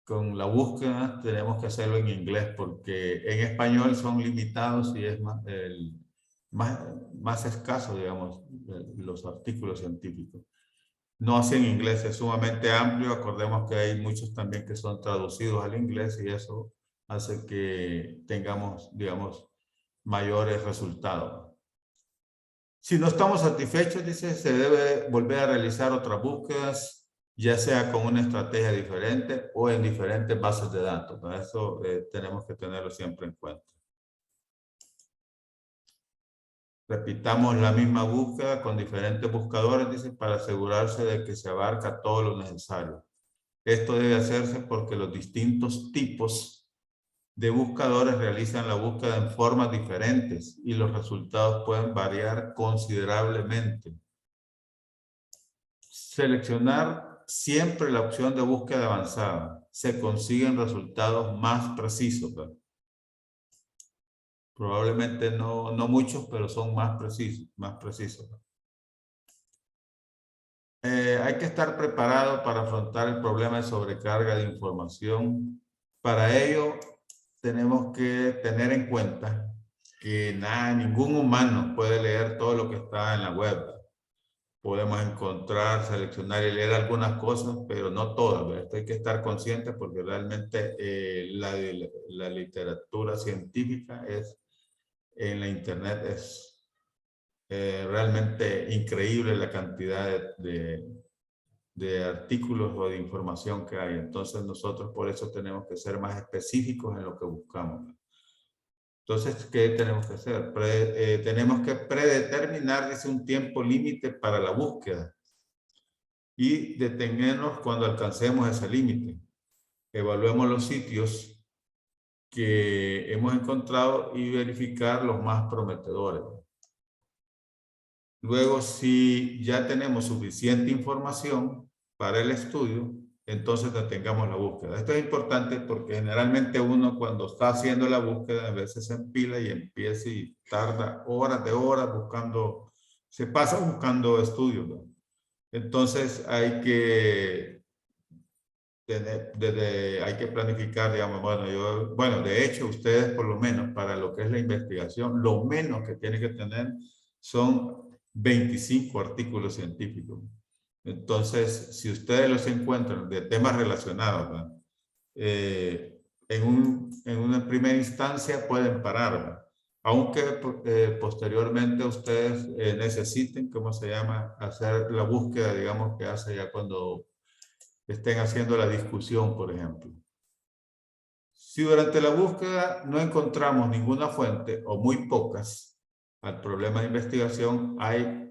con la búsqueda, tenemos que hacerlo en inglés porque en español son limitados y es más escaso, digamos, los artículos científicos. No así en inglés, es sumamente amplio. Acordemos que hay muchos también que son traducidos al inglés y eso hace que tengamos, digamos, mayores resultados. Si no estamos satisfechos, dice, se debe volver a realizar otras búsquedas, ya sea con una estrategia diferente o en diferentes bases de datos. Para eso tenemos que tenerlo siempre en cuenta. Repitamos la misma búsqueda con diferentes buscadores, dice, para asegurarse de que se abarca todo lo necesario. Esto debe hacerse porque los distintos tipos de buscadores realizan la búsqueda en formas diferentes y los resultados pueden variar considerablemente. Seleccionar siempre la opción de búsqueda avanzada. Se consiguen resultados más precisos, ¿verdad? Probablemente no muchos, pero son más precisos. Hay que estar preparado para afrontar el problema de sobrecarga de información. Para ello, tenemos que tener en cuenta que ningún humano puede leer todo lo que está en la web. Podemos encontrar, seleccionar y leer algunas cosas, pero no todas, ¿verdad? Esto hay que estar consciente porque realmente la literatura científica en la internet es realmente increíble la cantidad de artículos o de información que hay. Entonces nosotros por eso tenemos que ser más específicos en lo que buscamos. Entonces, ¿qué tenemos que hacer? Tenemos que predeterminar un tiempo límite para la búsqueda y detenernos cuando alcancemos ese límite. Evaluemos los sitios que hemos encontrado y verificar los más prometedores. Luego, si ya tenemos suficiente información para el estudio, entonces detengamos la búsqueda. Esto es importante porque generalmente uno cuando está haciendo la búsqueda a veces se empila y empieza y tarda horas de horas buscando, se pasa buscando estudios, ¿no? Entonces hay que planificar, digamos, bueno, de hecho ustedes por lo menos para lo que es la investigación, lo menos que tienen que tener son 25 artículos científicos. Entonces, si ustedes los encuentran de temas relacionados, ¿verdad? En una primera instancia pueden parar, ¿verdad? Aunque posteriormente ustedes necesiten, ¿cómo se llama?, hacer la búsqueda, digamos, que hace ya cuando estén haciendo la discusión, por ejemplo. Si durante la búsqueda no encontramos ninguna fuente o muy pocas al problema de investigación, hay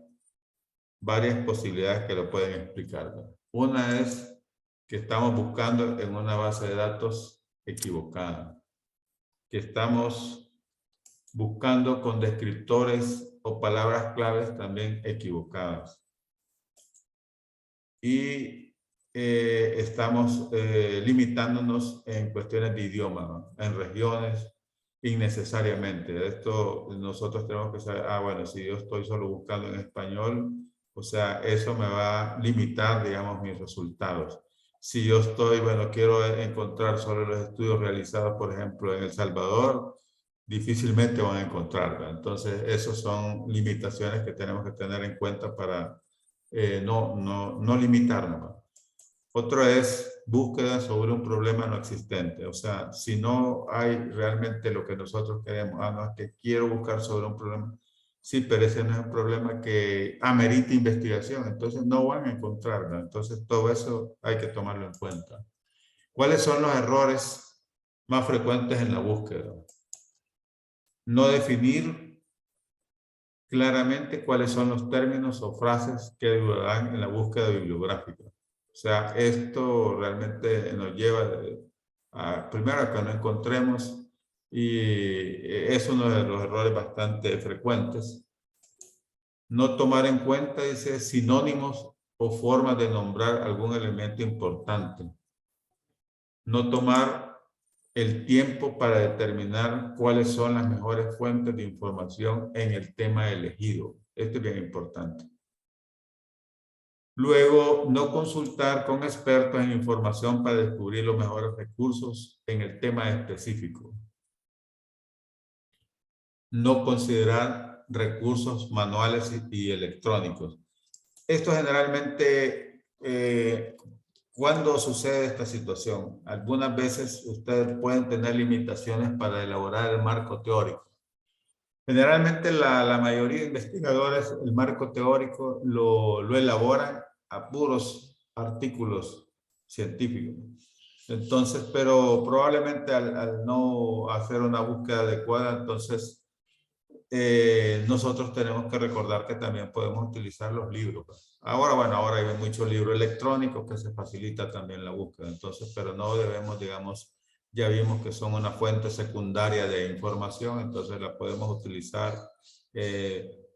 varias posibilidades que lo pueden explicar, ¿no? Una es que estamos buscando en una base de datos equivocada, que estamos buscando con descriptores o palabras claves también equivocadas. Y estamos limitándonos en cuestiones de idioma, ¿no? En regiones innecesariamente. Esto nosotros tenemos que saber, bueno, si yo estoy solo buscando en español, o sea, eso me va a limitar, digamos, mis resultados. Si yo estoy, bueno, quiero encontrar solo los estudios realizados, por ejemplo, en El Salvador, difícilmente van a encontrar, ¿verdad? Entonces, esas son limitaciones que tenemos que tener en cuenta para no limitarnos, ¿verdad? Otro es búsqueda sobre un problema no existente. O sea, si no hay realmente lo que nosotros queremos, no, es que quiero buscar sobre un problema. Sí, pero ese no es un problema que amerite investigación. Entonces no van a encontrar, ¿no? Entonces todo eso hay que tomarlo en cuenta. ¿Cuáles son los errores más frecuentes en la búsqueda? No definir claramente cuáles son los términos o frases que ayudarán en la búsqueda bibliográfica. O sea, esto realmente nos lleva primero a que no encontremos, y es uno de los errores bastante frecuentes. No tomar en cuenta, dice, sinónimos o formas de nombrar algún elemento importante. No tomar el tiempo para determinar cuáles son las mejores fuentes de información en el tema elegido. Esto es bien importante. Luego, no consultar con expertos en información para descubrir los mejores recursos en el tema específico. No considerar recursos manuales y electrónicos. Esto generalmente, ¿cuándo sucede esta situación? Algunas veces ustedes pueden tener limitaciones para elaborar el marco teórico. Generalmente la mayoría de investigadores el marco teórico lo elaboran a puros artículos científicos. Entonces, pero probablemente al no hacer una búsqueda adecuada, entonces nosotros tenemos que recordar que también podemos utilizar los libros. Ahora, bueno, ahora hay muchos libros electrónicos que se facilita también la búsqueda. Entonces, pero no debemos, digamos, ya vimos que son una fuente secundaria de información, entonces la podemos utilizar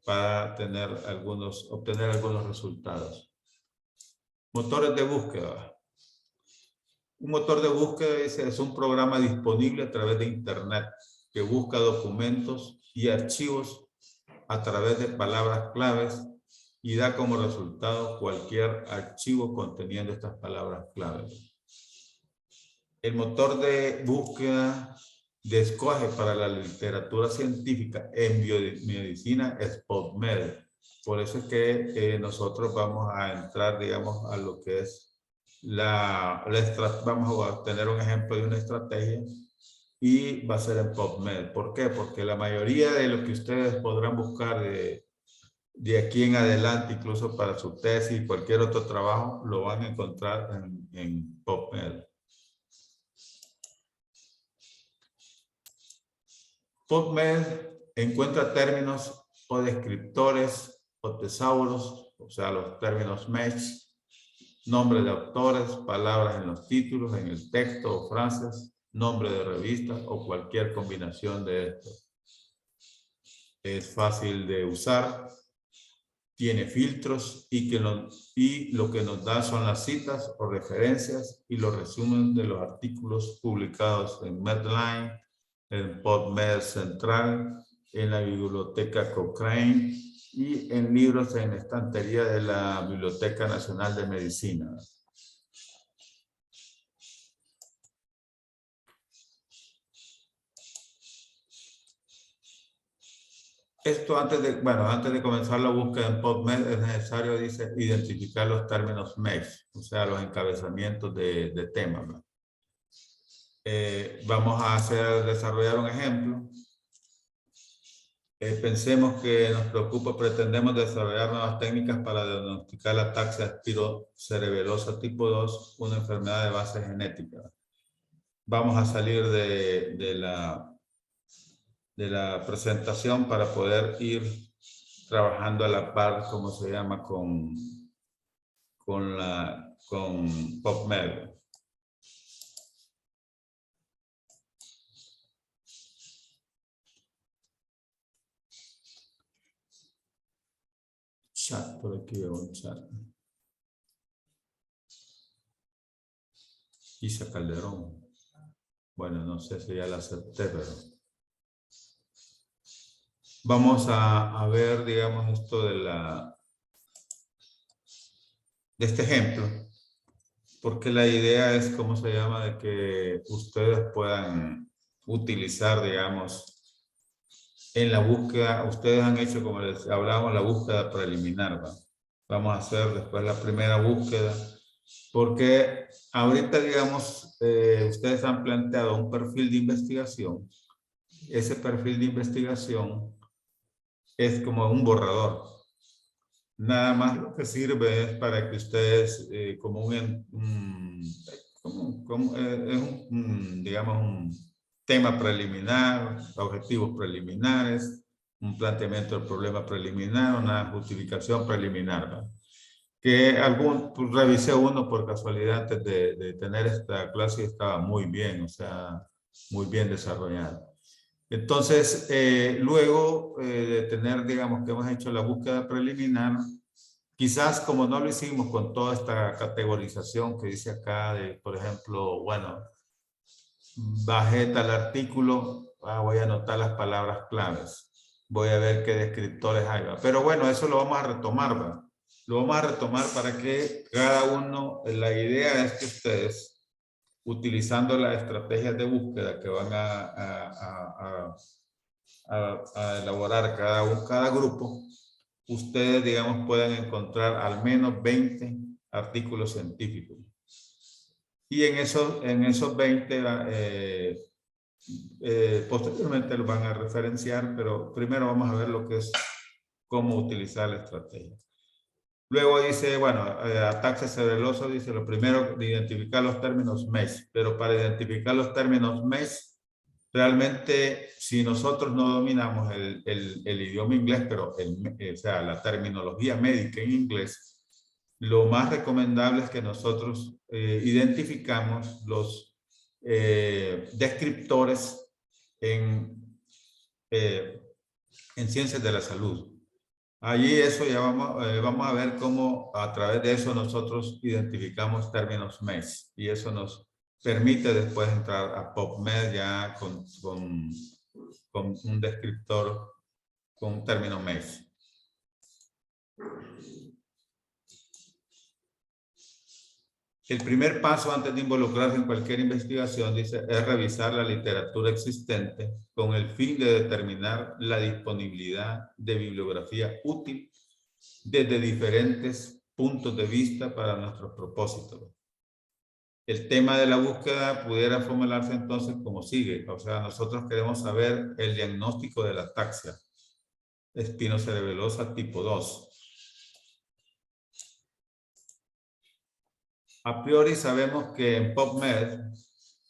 para obtener algunos resultados. Motores de búsqueda. Un motor de búsqueda es un programa disponible a través de Internet que busca documentos y archivos a través de palabras claves y da como resultado cualquier archivo conteniendo estas palabras claves. El motor de búsqueda de escoge para la literatura científica en biomedicina es PubMed. Por eso es que nosotros vamos a entrar, digamos, a lo que es vamos a tener un ejemplo de una estrategia y va a ser en PubMed. ¿Por qué? Porque la mayoría de lo que ustedes podrán buscar de aquí en adelante, incluso para su tesis y cualquier otro trabajo, lo van a encontrar en PubMed. PubMed encuentra términos o descriptores o tesauros, o sea, los términos MESH, nombres de autores, palabras en los títulos, en el texto o frases, nombre de revista o cualquier combinación de estos. Es fácil de usar, tiene filtros y lo que nos da son las citas o referencias y los resúmenes de los artículos publicados en Medline, en PubMed Central, en la biblioteca Cochrane y en libros en la estantería de la Biblioteca Nacional de Medicina. Esto antes de comenzar la búsqueda en PubMed es necesario, dice, identificar los términos MESH, o sea, los encabezamientos de temas, ¿no? Vamos a desarrollar un ejemplo. Pensemos que nos preocupa, pretendemos desarrollar nuevas técnicas para diagnosticar la ataxia espirocerebelosa tipo 2, una enfermedad de base genética. Vamos a salir de la presentación para poder ir trabajando a la par, como se llama, con PubMed. Chat, por aquí veo un chat. Isa Calderón. Bueno, no sé si ya la acepté, pero vamos a ver, digamos, esto de este ejemplo, porque la idea es, ¿cómo se llama?, de que ustedes puedan utilizar, digamos, en la búsqueda. Ustedes han hecho, como les hablábamos, la búsqueda preliminar, ¿va? Vamos a hacer después la primera búsqueda, porque ahorita, digamos, ustedes han planteado un perfil de investigación. Ese perfil de investigación es como un borrador. Nada más lo que sirve es para que ustedes, digamos, un tema preliminar, objetivos preliminares, un planteamiento del problema preliminar, una justificación preliminar, ¿verdad? Que pues, revisé uno por casualidad antes de tener esta clase y estaba muy bien, o sea, muy bien desarrollado. Entonces, luego de tener, digamos, que hemos hecho la búsqueda preliminar, quizás como no lo hicimos con toda esta categorización que dice acá, de, por ejemplo, bueno, bajé tal artículo, voy a anotar las palabras claves, voy a ver qué descriptores hay, ¿va? Pero bueno, eso lo vamos a retomar, ¿va? Lo vamos a retomar para que cada uno, la idea es que ustedes, utilizando las estrategias de búsqueda que van a elaborar cada grupo, ustedes, digamos, puedan encontrar al menos 20 artículos científicos. Y en esos 20, posteriormente los van a referenciar, pero primero vamos a ver lo que es cómo utilizar la estrategia. Luego dice, bueno, ataque cerebeloso, dice lo primero, de identificar los términos MES, pero para identificar los términos MES, realmente si nosotros no dominamos el idioma inglés, pero o sea, la terminología médica en inglés, lo más recomendable es que nosotros identificamos los descriptores en ciencias de la salud. Allí eso ya vamos a ver cómo a través de eso nosotros identificamos términos MES y eso nos permite después entrar a PubMed ya con un descriptor con un término MES. El primer paso antes de involucrarse en cualquier investigación, dice, es revisar la literatura existente con el fin de determinar la disponibilidad de bibliografía útil desde diferentes puntos de vista para nuestros propósitos. El tema de la búsqueda pudiera formularse entonces como sigue. O sea, nosotros queremos saber el diagnóstico de la ataxia espinocerebelosa tipo 2. A priori sabemos que en PubMed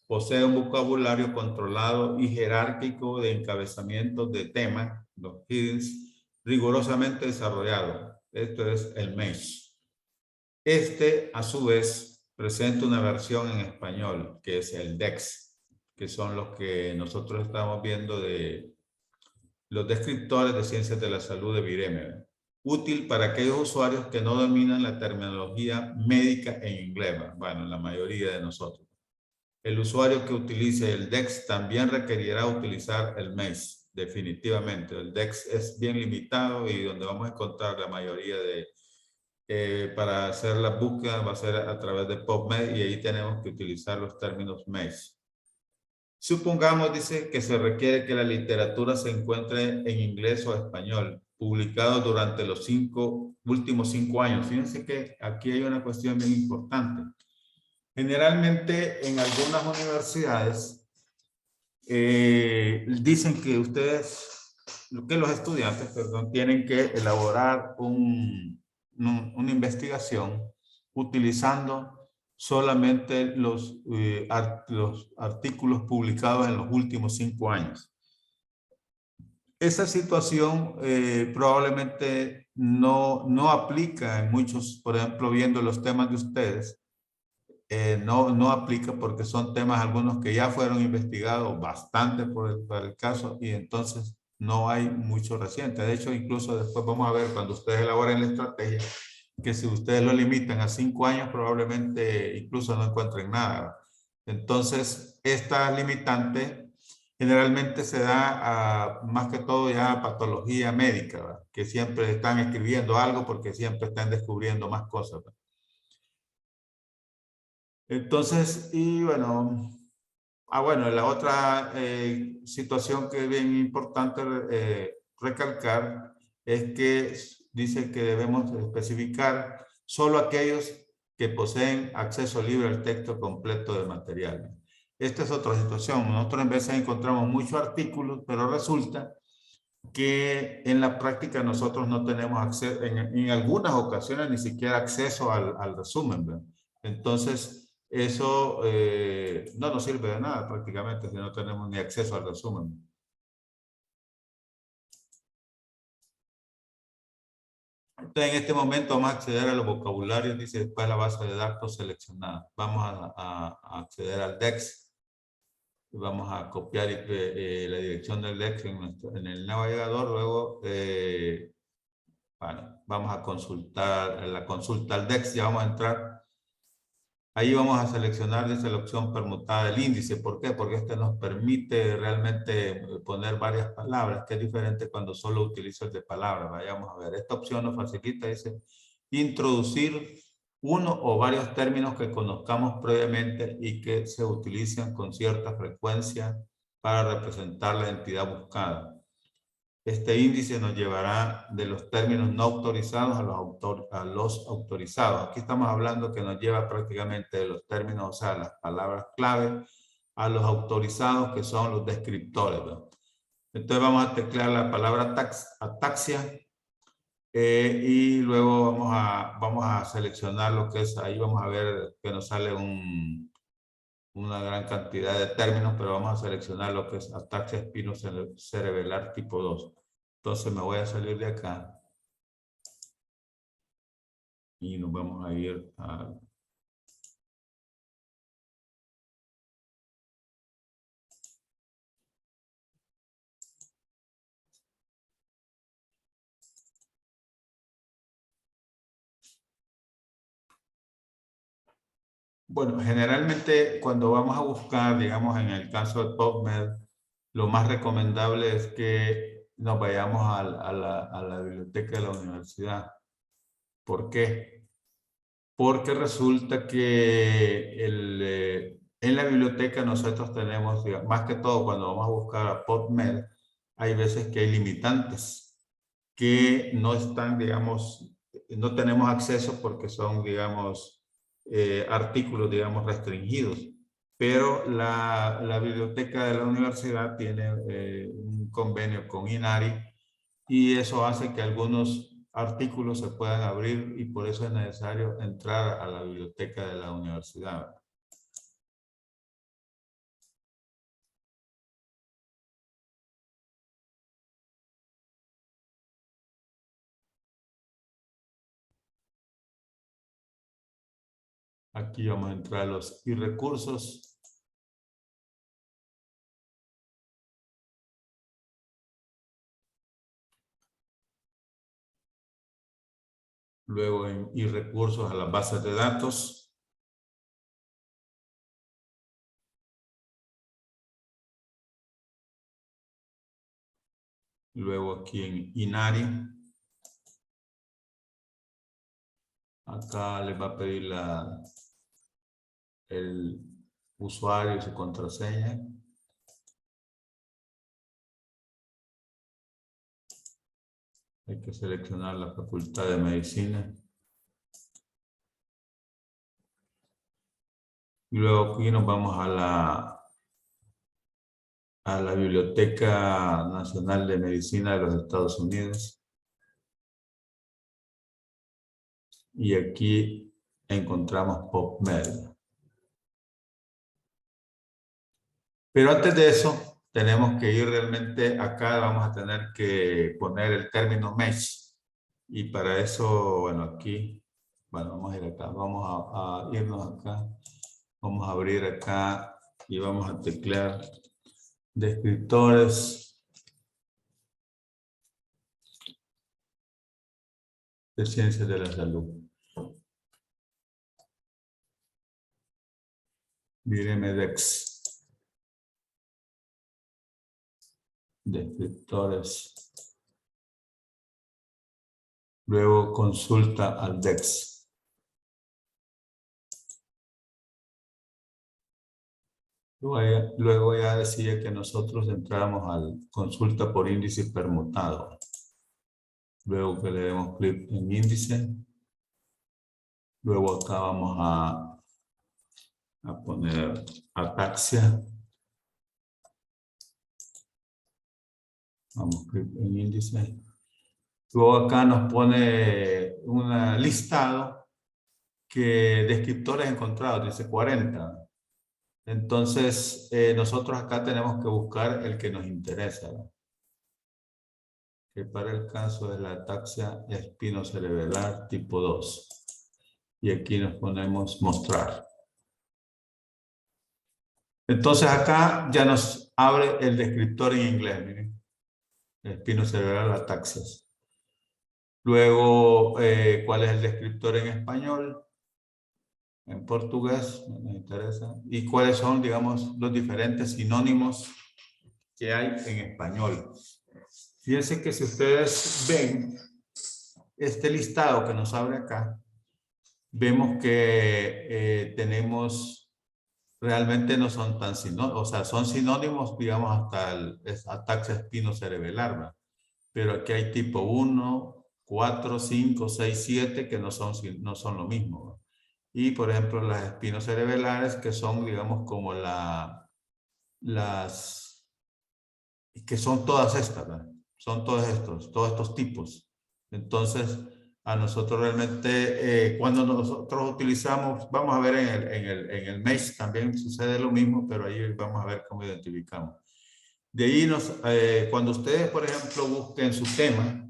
posee un vocabulario controlado y jerárquico de encabezamientos de temas, los headings, rigurosamente desarrollado. Esto es el MESH. Este, a su vez, presenta una versión en español, que es el DEX, que son los que nosotros estamos viendo de los descriptores de ciencias de la salud de Vireme. Útil para aquellos usuarios que no dominan la terminología médica en inglés. Bueno, la mayoría de nosotros. El usuario que utilice el DEX también requerirá utilizar el MES, definitivamente. El DEX es bien limitado y donde vamos a encontrar la mayoría de para hacer la búsqueda va a ser a través de PubMed y ahí tenemos que utilizar los términos MES. Supongamos, dice, que se requiere que la literatura se encuentre en inglés o español, publicado durante los últimos 5 años. Fíjense que aquí hay una cuestión bien importante. Generalmente en algunas universidades dicen que los estudiantes, perdón, tienen que elaborar una investigación utilizando solamente los artículos publicados en los últimos 5 años. Esa situación probablemente no aplica en muchos, por ejemplo, viendo los temas de ustedes, no aplica porque son temas algunos que ya fueron investigados bastante por el caso y entonces no hay mucho reciente. De hecho, incluso después vamos a ver cuando ustedes elaboren la estrategia que si ustedes lo limitan a 5 años probablemente incluso no encuentren nada. Entonces, esta limitante generalmente se da más que todo ya a patología médica, ¿verdad? Que siempre están escribiendo algo porque siempre están descubriendo más cosas, ¿verdad? Entonces, y bueno, bueno, la otra situación que es bien importante recalcar es que dice que debemos especificar solo aquellos que poseen acceso libre al texto completo del material. Esta es otra situación. Nosotros en veces encontramos muchos artículos, pero resulta que en la práctica nosotros no tenemos acceso, en algunas ocasiones ni siquiera acceso al resumen, ¿verdad? Entonces, eso no nos sirve de nada prácticamente si no tenemos ni acceso al resumen. Entonces, en este momento vamos a acceder a los vocabularios, dice después la base de datos seleccionada. Vamos a acceder al DEX. Vamos a copiar la dirección del DEX en el navegador. Luego, bueno, vamos a consultar la consulta al DEX. Ya vamos a entrar. Ahí vamos a seleccionar desde la opción permutada del índice. ¿Por qué? Porque este nos permite realmente poner varias palabras, que es diferente cuando solo utilizo el de palabras. Vayamos a ver. Esta opción nos facilita, dice, introducir uno o varios términos que conozcamos previamente y que se utilizan con cierta frecuencia para representar la entidad buscada. Este índice nos llevará de los términos no autorizados a los autorizados. Aquí estamos hablando que nos lleva prácticamente de los términos, o sea, las palabras clave, a los autorizados, que son los descriptores, ¿no? Entonces vamos a teclear la palabra ataxia y luego vamos a seleccionar lo que es, ahí vamos a ver que nos sale una gran cantidad de términos, pero vamos a seleccionar lo que es ataxia espinocerebellar tipo 2. Entonces me voy a salir de acá y nos vamos a ir a... Bueno, generalmente cuando vamos a buscar, digamos en el caso de PubMed, lo más recomendable es que nos vayamos a la biblioteca de la universidad. ¿Por qué? Porque resulta que en la biblioteca nosotros tenemos, digamos, más que todo cuando vamos a buscar a PubMed, hay veces que hay limitantes que no están, digamos, no tenemos acceso porque son, digamos, artículos, digamos, restringidos. Pero la biblioteca de la universidad tiene un convenio con INARI y eso hace que algunos artículos se puedan abrir y por eso es necesario entrar a la biblioteca de la universidad. Aquí vamos a entrar a los recursos. Luego en recursos a las bases de datos. Luego aquí en INARI. Acá les va a pedir el usuario y su contraseña. Hay que seleccionar la Facultad de Medicina. Y luego aquí nos vamos a la Biblioteca Nacional de Medicina de los Estados Unidos. Y aquí encontramos PubMed. Pero antes de eso, tenemos que ir realmente acá, vamos a tener que poner el término mesh. Y para eso, bueno, aquí, bueno, vamos a ir acá, vamos a irnos acá. Vamos a abrir acá y vamos a teclear descriptores de ciencias de la salud. Viremedex. Descriptores. Luego consulta al DEX. Luego ya decía que nosotros entramos al consulta por índice permutado. Luego que le demos clic en índice. Luego acá vamos a poner ataxia. Vamos clic en índice. Luego acá nos pone un listado que descriptores encontrados, dice 40. Entonces, nosotros acá tenemos que buscar el que nos interesa, ¿no? que para el caso de la ataxia espinocerebelar tipo 2. Y aquí nos ponemos mostrar. Entonces acá ya nos abre el descriptor en inglés, miren. Espinocerebral ataxias. Luego, ¿cuál es el descriptor en español? En portugués, me interesa. ¿Y cuáles son, digamos, los diferentes sinónimos que hay en español? Fíjense que si ustedes ven este listado que nos abre acá, vemos que tenemos, realmente no son tan sinónimos, o sea, son sinónimos, digamos, hasta el ataxia espinocerebelar, ¿verdad? Pero aquí hay tipo 1, 4, 5, 6, 7 que no son lo mismo, ¿verdad? Y, por ejemplo, las espinocerebelares que son, digamos, como que son todas estas, ¿verdad? Son todos estos tipos. Entonces, a nosotros realmente, cuando nosotros utilizamos, vamos a ver en el MESH también sucede lo mismo, pero ahí vamos a ver cómo identificamos. De ahí, cuando ustedes, por ejemplo, busquen su tema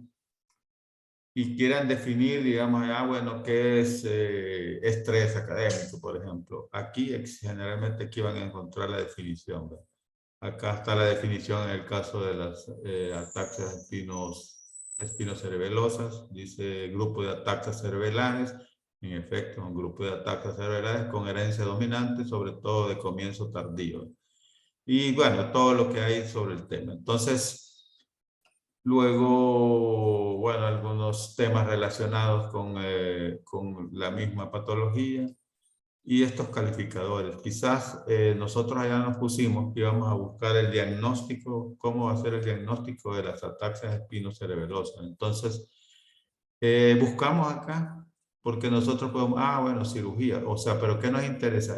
y quieran definir, digamos, bueno, ¿qué es estrés académico, por ejemplo? Aquí, generalmente, aquí van a encontrar la definición, ¿verdad? Acá está la definición en el caso de las ataxias espinocerebelosas. Dice grupo de ataxias cerebelares. En efecto, un grupo de ataxias cerebelares con herencia dominante, sobre todo de comienzo tardío. Y bueno, todo lo que hay sobre el tema. Entonces, luego, bueno, algunos temas relacionados con la misma patología. Y estos calificadores. Quizás nosotros allá nos pusimos que íbamos a buscar el diagnóstico, cómo hacer el diagnóstico de las ataxias espinocerebelosas. Entonces, buscamos acá, porque nosotros podemos, bueno, cirugía. O sea, pero ¿qué nos interesa?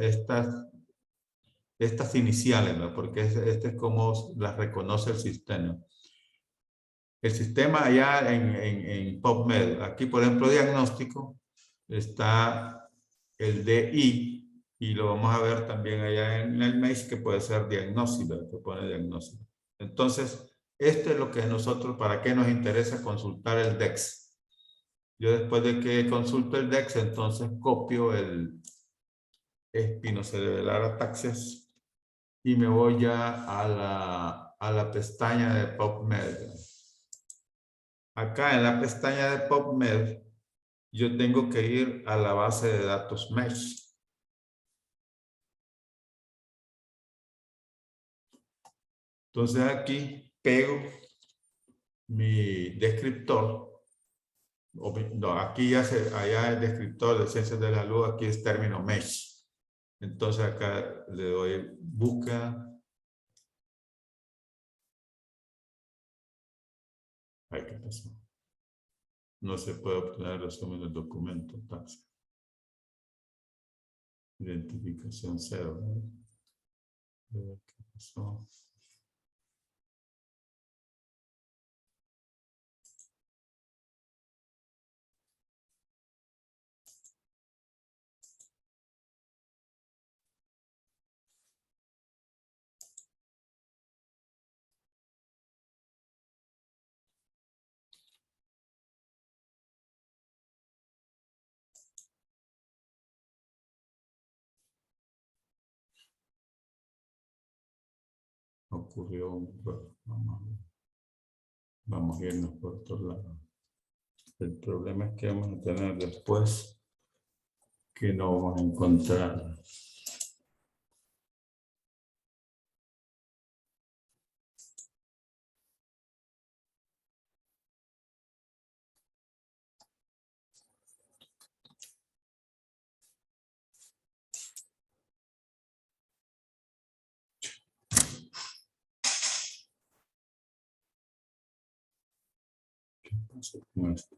Estas iniciales, ¿no? Porque este es como las reconoce el sistema. El sistema allá en PubMed, aquí por ejemplo diagnóstico, está el DI, y lo vamos a ver también allá en el MEIS, que puede ser diagnóstico, que pone diagnóstico. Entonces, esto es lo que nosotros, ¿para qué nos interesa consultar el DEX? Yo después de que consulto el DEX, entonces copio el espinocerebelar ataxias y me voy ya a la pestaña de PubMed. Acá en la pestaña de PubMed, yo tengo que ir a la base de datos MESH. Entonces aquí pego mi descriptor. No, aquí allá el descriptor de ciencias de la salud, aquí es término MESH. Entonces acá le doy busca. Ay, ¿qué pasó? No se puede obtener el resumen del documento. Taxa. Identificación 0. ¿Qué pasó? Ocurrió un... Vamos a irnos por otro lado. El problema es que vamos a tener después que no vamos a encontrar. ¿Qué pasa con esto?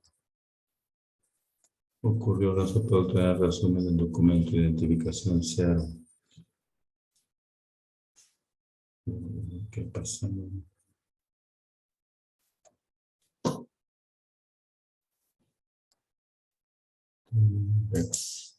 Ocurrió, no se puede obtener resumen del documento de identificación 0. ¿Qué pasa? Dex.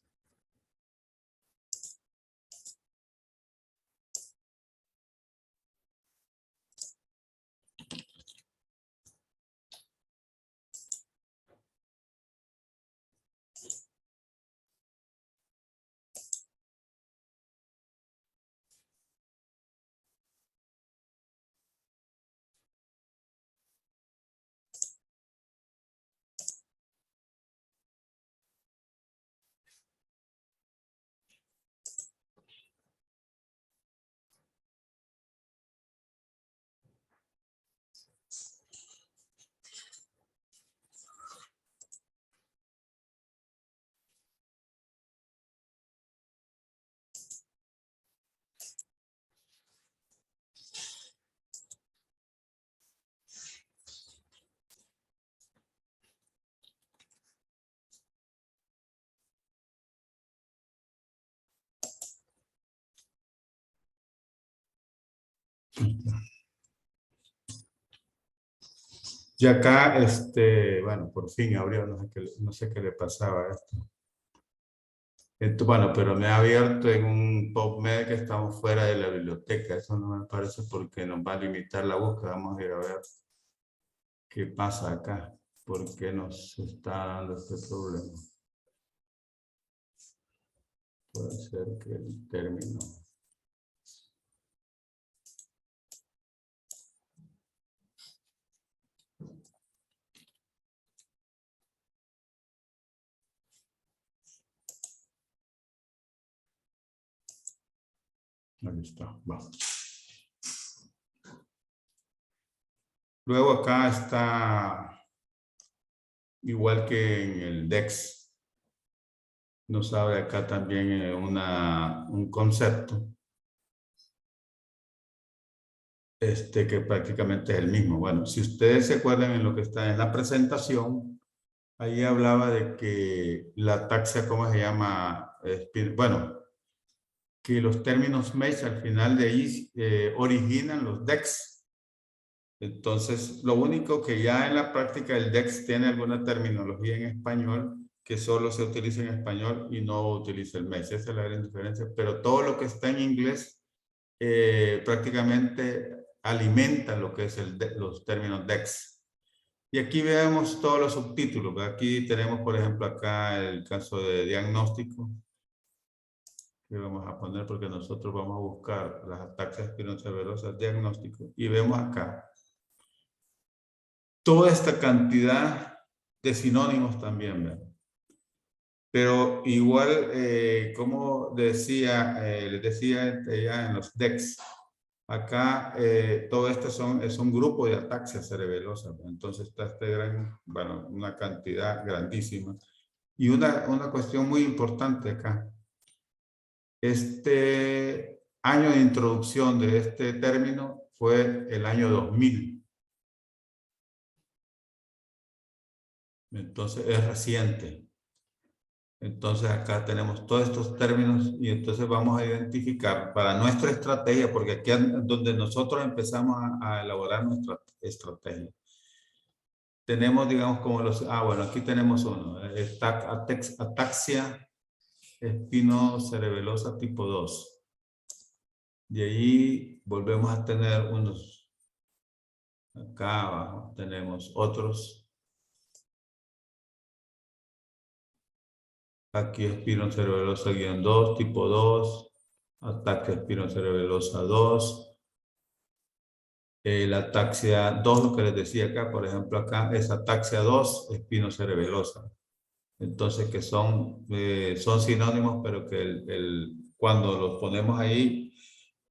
Y acá, bueno, por fin abrió, no sé qué le pasaba a esto. Bueno, pero me ha abierto en un PubMed que estamos fuera de la biblioteca. Eso no me parece porque nos va a limitar la búsqueda. Vamos a ir a ver qué pasa acá. ¿Por qué nos está dando este problema? Puede ser que el término... Ahí está, va. Luego acá está, igual que en el DEX, nos abre acá también un concepto que prácticamente es el mismo. Bueno, si ustedes se acuerdan en lo que está en la presentación, ahí hablaba de que la taxa, ¿cómo se llama? Bueno, que los términos mesh al final de ahí originan los DEX. Entonces, lo único que ya en la práctica el DEX tiene alguna terminología en español que solo se utiliza en español y no utiliza el mesh. Esa es la gran diferencia. Pero todo lo que está en inglés prácticamente alimenta lo que es los términos DEX. Y aquí vemos todos los subtítulos. Aquí tenemos, por ejemplo, acá el caso de diagnóstico, que vamos a poner porque nosotros vamos a buscar las ataxias espinocerebelosas diagnóstico. Y vemos acá toda esta cantidad de sinónimos también, ¿verdad? Pero igual, como decía, les decía ya en los DEX, acá todo esto es un grupo de ataxias cerebelosas. Entonces está bueno, una cantidad grandísima. Y una cuestión muy importante acá. Este año de introducción de este término fue el año 2000. Entonces es reciente. Entonces acá tenemos todos estos términos y entonces vamos a identificar para nuestra estrategia, porque aquí es donde nosotros empezamos a elaborar nuestra estrategia. Tenemos, digamos, como bueno, aquí tenemos uno, ataxia espinocerebelosa tipo 2. De ahí volvemos a tener unos, acá abajo tenemos otros. Aquí espinocerebelosa guión 2, tipo 2, ataque espinocerebelosa 2, la ataxia 2, lo que les decía acá, por ejemplo, acá es ataxia 2, espinocerebelosa. Entonces, que son sinónimos, pero que cuando los ponemos ahí,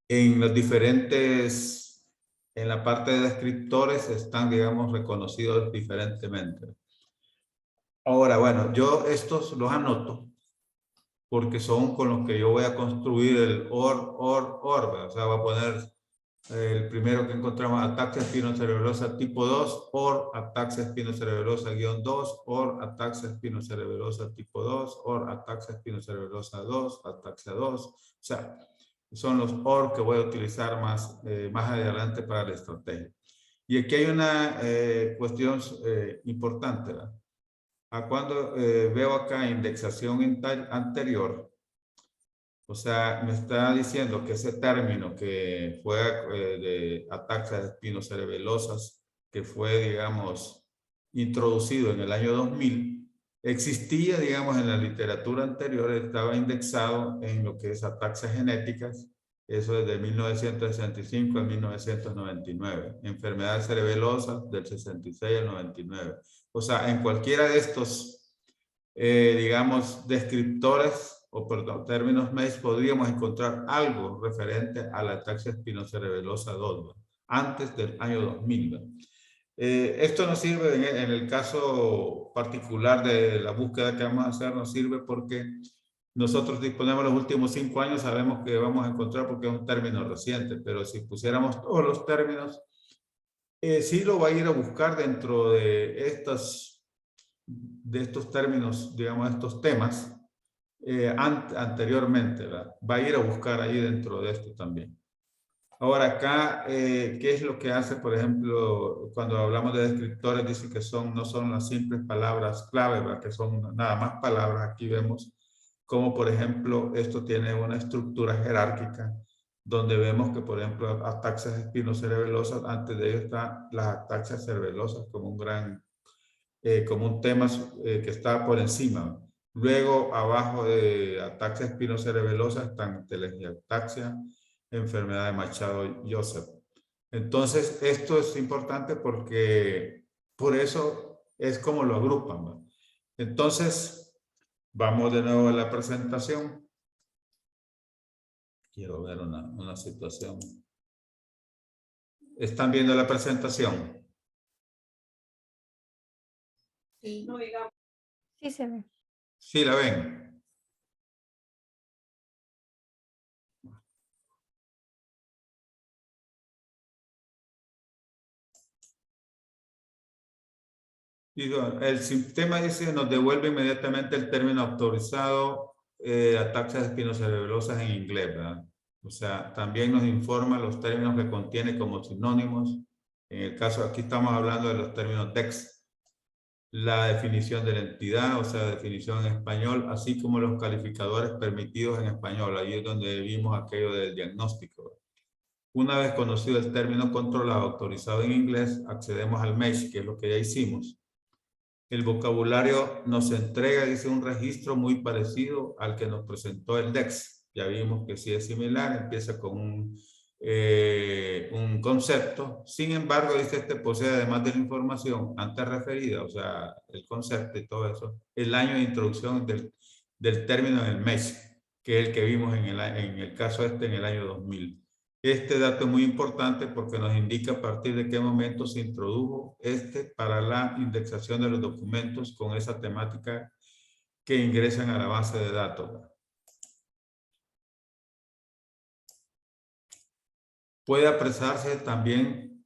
en los diferentes, en la parte de descriptores, están, digamos, reconocidos diferentemente. Ahora, bueno, yo estos los anoto, porque son con los que yo voy a construir el OR, o sea, voy a poner el primero que encontramos, ataxia espinocerebelosa tipo 2, OR ataxia espinocerebelosa guión 2, OR ataxia espinocerebelosa tipo 2, OR ataxia espinocerebelosa 2, ataxia 2, o sea, son los OR que voy a utilizar más adelante para la estrategia. Y aquí hay una cuestión importante, ¿verdad? Cuando veo acá indexación anterior, o sea, me está diciendo que ese término que fue de ataxias espinocerebelosas, que fue, digamos, introducido en el año 2000, existía, digamos, en la literatura anterior, estaba indexado en lo que es ataxias genéticas, eso desde 1965 a 1999, enfermedades cerebelosas del 66 al 99. O sea, en cualquiera de estos, digamos, descriptores o perdón, términos MEIS, podríamos encontrar algo referente a la ataxia espinocerebelosa 2, ¿no? Antes del año 2000. ¿no? Esto nos sirve en el caso particular de la búsqueda que vamos a hacer, nos sirve porque nosotros disponemos los últimos 5 años, sabemos que vamos a encontrar porque es un término reciente, pero si pusiéramos todos los términos, sí lo va a ir a buscar dentro de estos términos, digamos, estos temas, anteriormente, ¿verdad? Va a ir a buscar ahí dentro de esto también. Ahora acá, ¿qué es lo que hace, por ejemplo, cuando hablamos de descriptores? Dice que no son las simples palabras clave, ¿verdad? Que son nada más palabras. Aquí vemos como, por ejemplo, esto tiene una estructura jerárquica, donde vemos que, por ejemplo, ataxias espinocerebelosas, antes de ello están las ataxias cerebelosas como como un tema que está por encima. Luego, abajo de ataxia espinocerebelosa están telangiectasia, enfermedad de Machado-Joseph. Entonces, esto es importante porque por eso es como lo agrupan, ¿no? Entonces, vamos de nuevo a la presentación. Quiero ver una situación. ¿Están viendo la presentación? Sí. Sí se ve. Sí, la ven. El sistema dice nos devuelve inmediatamente el término autorizado, ataxias espinocerebelosas en inglés, ¿verdad? O sea, también nos informa los términos que contiene como sinónimos. En el caso, aquí estamos hablando de los términos DEX, la definición de la entidad, o sea, definición en español, así como los calificadores permitidos en español. Ahí es donde vimos aquello del diagnóstico. Una vez conocido el término controlado, autorizado en inglés, accedemos al MESH, que es lo que ya hicimos. El vocabulario nos entrega, dice, un registro muy parecido al que nos presentó el DEX. Ya vimos que sí es similar, empieza con un concepto. Sin embargo, dice, este posee, además de la información antes referida, o sea, el concepto y todo eso, el año de introducción del término en el mes, que es el que vimos en el caso en el año 2000. Este dato es muy importante porque nos indica a partir de qué momento se introdujo para la indexación de los documentos con esa temática que ingresan a la base de datos. Puede apreciarse también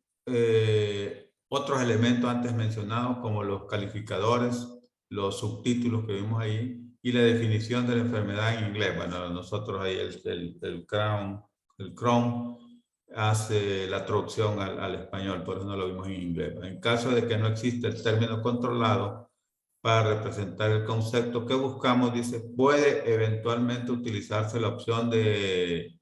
otros elementos antes mencionados como los calificadores, los subtítulos que vimos ahí y la definición de la enfermedad en inglés. Bueno, nosotros ahí el Chrome hace la traducción al español, por eso no lo vimos en inglés. En caso de que no existe el término controlado para representar el concepto que buscamos, dice, puede eventualmente utilizarse la opción de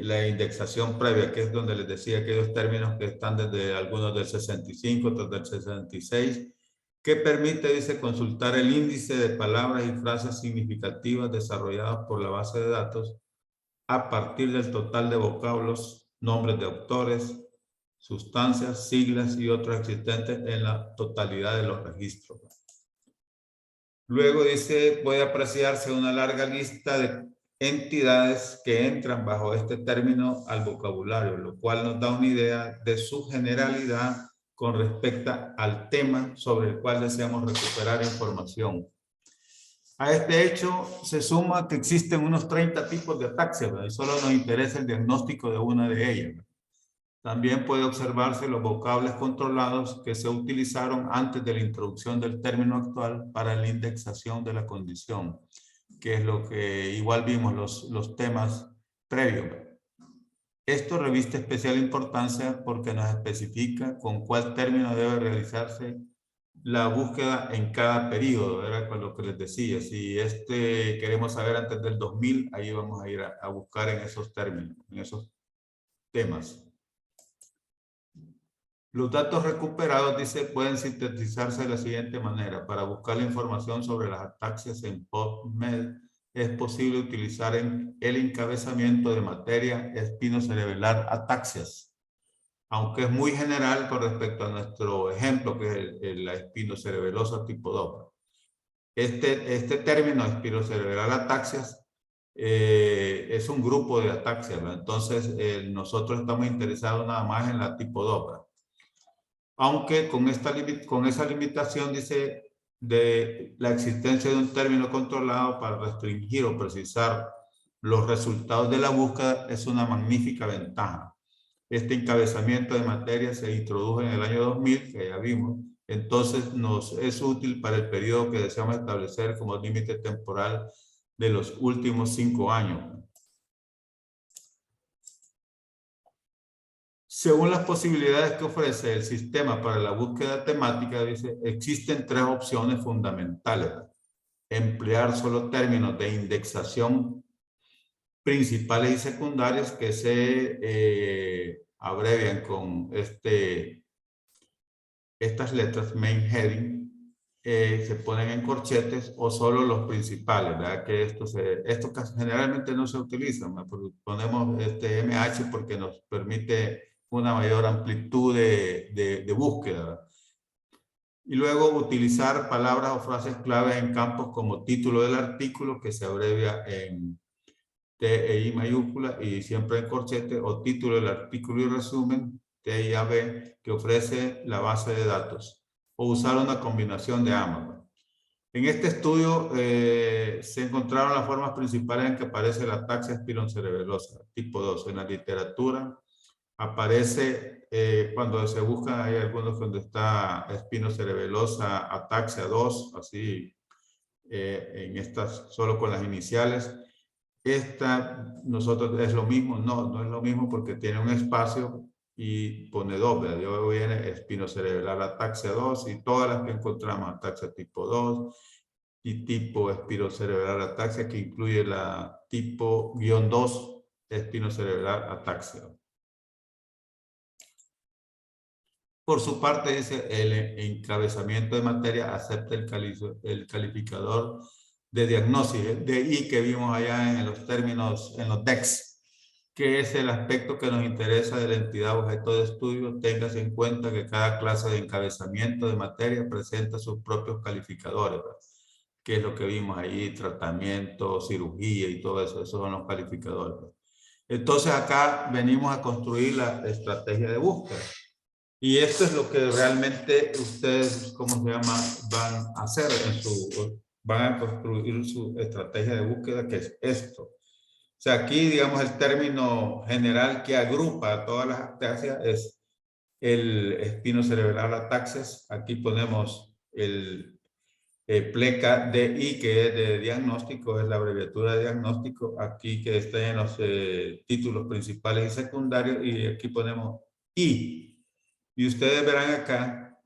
la indexación previa, que es donde les decía aquellos términos que están desde algunos del 65, otros del 66, que permite, dice, consultar el índice de palabras y frases significativas desarrolladas por la base de datos a partir del total de vocablos, nombres de autores, sustancias, siglas y otros existentes en la totalidad de los registros. Luego dice, puede apreciarse una larga lista de entidades que entran bajo este término al vocabulario, lo cual nos da una idea de su generalidad con respecto al tema sobre el cual deseamos recuperar información. A este hecho se suma que existen unos 30 tipos de ataxia, ¿verdad? Y solo nos interesa el diagnóstico de una de ellas, ¿verdad? También puede observarse los vocables controlados que se utilizaron antes de la introducción del término actual para la indexación de la condición, que es lo que igual vimos los temas previos. Esto reviste especial importancia porque nos especifica con cuál término debe realizarse la búsqueda en cada periodo, era con lo que les decía. Si queremos saber antes del 2000, ahí vamos a ir a buscar en esos términos, en esos temas. Los datos recuperados, dice, pueden sintetizarse de la siguiente manera. Para buscar la información sobre las ataxias en PubMed, es posible utilizar el encabezamiento de materia espinocerebelar ataxias, aunque es muy general con respecto a nuestro ejemplo, que es la espinocerebelosa tipo 2. Este término espinocerebral ataxias es un grupo de ataxias, ¿no? Entonces nosotros estamos interesados nada más en la tipo 2. Aunque con esa limitación, dice, de la existencia de un término controlado para restringir o precisar los resultados de la búsqueda es una magnífica ventaja. Este encabezamiento de materia se introdujo en el año 2000, que ya vimos, entonces nos es útil para el periodo que deseamos establecer como límite temporal de los últimos 5 años. Según las posibilidades que ofrece el sistema para la búsqueda temática, dice, existen 3 opciones fundamentales. Emplear solo términos de indexación principales y secundarias que se abrevian con estas letras, main heading, se ponen en corchetes o solo los principales, ¿verdad? Que estos generalmente no se utilizan, ¿no? Ponemos MH porque nos permite una mayor amplitud de búsqueda, ¿verdad? Y luego utilizar palabras o frases clave en campos como título del artículo, que se abrevia en TEI mayúscula y siempre en corchete, o título del artículo y resumen, TIAB, que ofrece la base de datos, o usar una combinación de ambas. En este estudio se encontraron las formas principales en que aparece la ataxia espirocerebelosa, tipo 2. En la literatura aparece, cuando se buscan, hay algunos donde está espinocerebelosa, ataxia 2, así, en estas solo con las iniciales. Esta, nosotros es lo mismo, no es lo mismo porque tiene un espacio y pone 2, ¿verdad? Luego viene espinocerebral ataxia 2 y todas las que encontramos, ataxia tipo 2 y tipo espirocerebral ataxia, que incluye la tipo -2 espinocerebral ataxia. Por su parte, dice, el encabezamiento de materia acepta el calificador de diagnóstico, de I que vimos allá en los términos, en los DEX, que es el aspecto que nos interesa de la entidad objeto de estudio. Téngase en cuenta que cada clase de encabezamiento de materia presenta sus propios calificadores, ¿verdad? Que es lo que vimos ahí, tratamiento, cirugía y todo eso, esos son los calificadores, ¿verdad? Entonces acá venimos a construir la estrategia de búsqueda. Y esto es lo que realmente ustedes, ¿cómo se llama?, van a hacer van a construir su estrategia de búsqueda, que es esto. O sea, aquí, digamos, el término general que agrupa todas las ataxias es el espinocerebral ataxias. Aquí ponemos el pleca DI, que es de diagnóstico, es la abreviatura de diagnóstico. Aquí que está en los títulos principales y secundarios, y aquí ponemos I. Y ustedes verán acá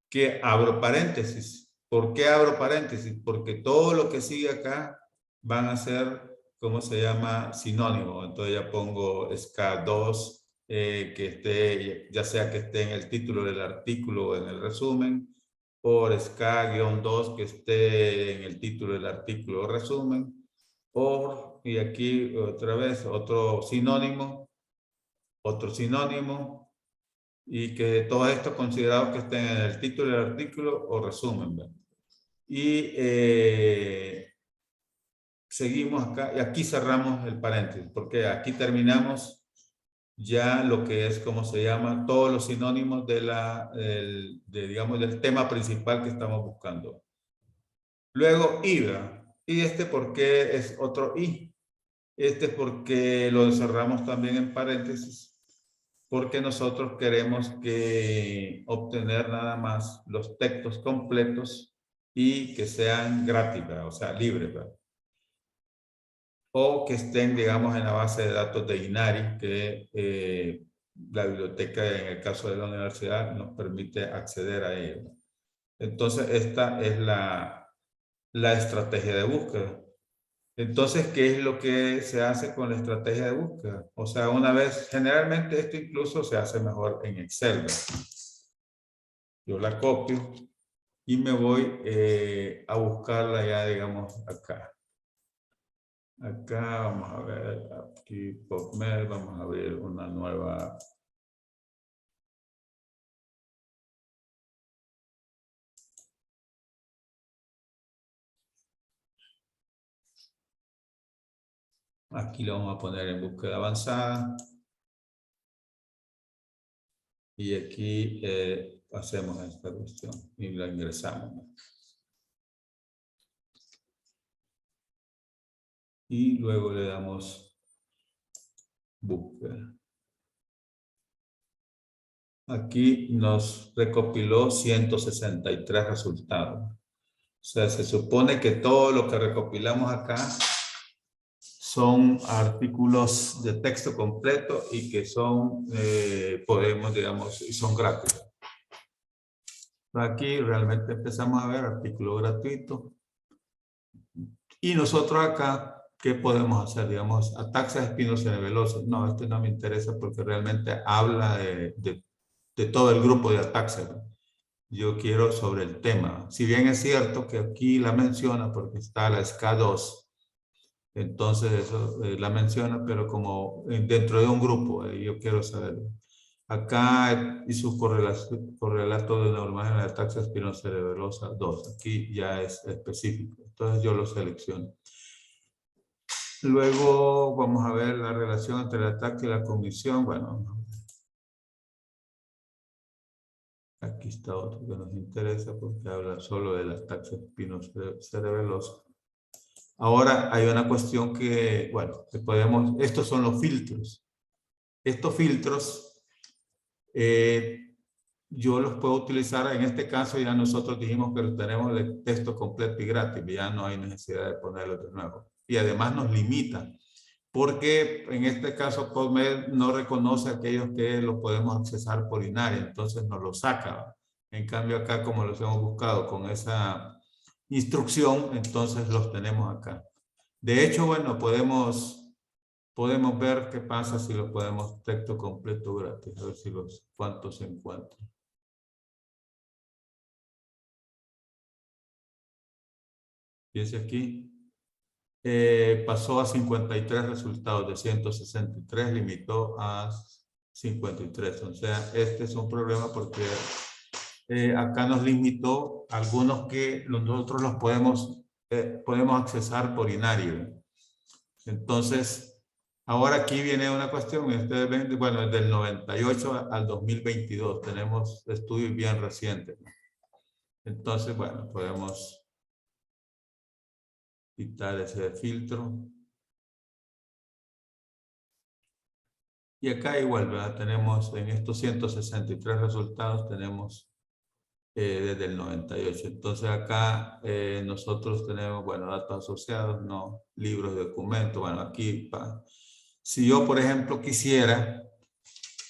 que abro paréntesis. ¿Por qué abro paréntesis? Porque todo lo que sigue acá van a ser, ¿cómo se llama?, sinónimo. Entonces ya pongo SK2, que esté, ya sea que esté en el título del artículo o en el resumen, o SK-2 que esté en el título del artículo o resumen, o, y aquí otra vez otro sinónimo, y que todo esto considerado que estén en el título del artículo o resumen, ¿verdad? Y seguimos acá, y aquí cerramos el paréntesis, porque aquí terminamos ya lo que es, ¿cómo se llama?, todos los sinónimos digamos, del tema principal que estamos buscando. Luego, I, ¿verdad? Y ¿por qué es otro I? Porque lo cerramos también en paréntesis, porque nosotros queremos obtener nada más los textos completos y que sean gratis, ¿verdad? O sea, libres, ¿verdad? O que estén, digamos, en la base de datos de INARI, que la biblioteca, en el caso de la universidad, nos permite acceder a ello. Entonces, esta es la estrategia de búsqueda. Entonces, ¿qué es lo que se hace con la estrategia de búsqueda? O sea, una vez, generalmente esto incluso se hace mejor en Excel, ¿verdad? Yo la copio y me voy a buscarla ya, digamos, acá. Acá vamos a ver, aquí PubMed, vamos a abrir una nueva. Aquí lo vamos a poner en búsqueda avanzada. Y aquí hacemos esta cuestión y la ingresamos. Y luego le damos búsqueda. Aquí nos recopiló 163 resultados. O sea, se supone que todo lo que recopilamos acá son artículos de texto completo y que son, podemos, digamos, y son gratis. Aquí realmente empezamos a ver artículo gratuito. Y nosotros acá, ¿qué podemos hacer? Digamos, ataxia espinocerebelosa. No, este no me interesa porque realmente habla de todo el grupo de ataxia. Yo quiero sobre el tema. Si bien es cierto que aquí la menciona porque está la SCA2, entonces eso la menciona, pero como dentro de un grupo, yo quiero saberlo. Acá hizo correlato de neuromagenia de ataxia espinocerebelosa 2. Aquí ya es específico. Entonces yo lo selecciono. Luego vamos a ver la relación entre el ataque y la cognición. Bueno, aquí está otro que nos interesa porque habla solo del ataque espinocerebeloso. Ahora hay una cuestión que, bueno, que podemos, estos son los filtros. Estos filtros yo los puedo utilizar, en este caso ya nosotros dijimos que los tenemos de texto completo y gratis, ya no hay necesidad de ponerlos de nuevo. Y además nos limita, porque en este caso PubMed no reconoce aquellos que los podemos accesar por INARI, entonces nos los saca. En cambio acá, como los hemos buscado con esa instrucción, entonces los tenemos acá. De hecho, bueno, podemos ver qué pasa si los podemos texto completo gratis, a ver si cuántos se encuentran. Fíjense aquí, pasó a 53 resultados de 163, limitó a 53. O sea, este es un problema porque acá nos limitó algunos que nosotros los podemos accesar por INARI. Entonces, ahora aquí viene una cuestión. Ustedes ven, bueno, desde el 98 al 2022 tenemos estudios bien recientes. Entonces, bueno, podemos quitar ese filtro. Y acá igual, ¿verdad? Tenemos en estos 163 resultados, tenemos desde el 98. Entonces acá nosotros tenemos, bueno, datos asociados, no, libros de documentos. Bueno, aquí, si yo, por ejemplo, quisiera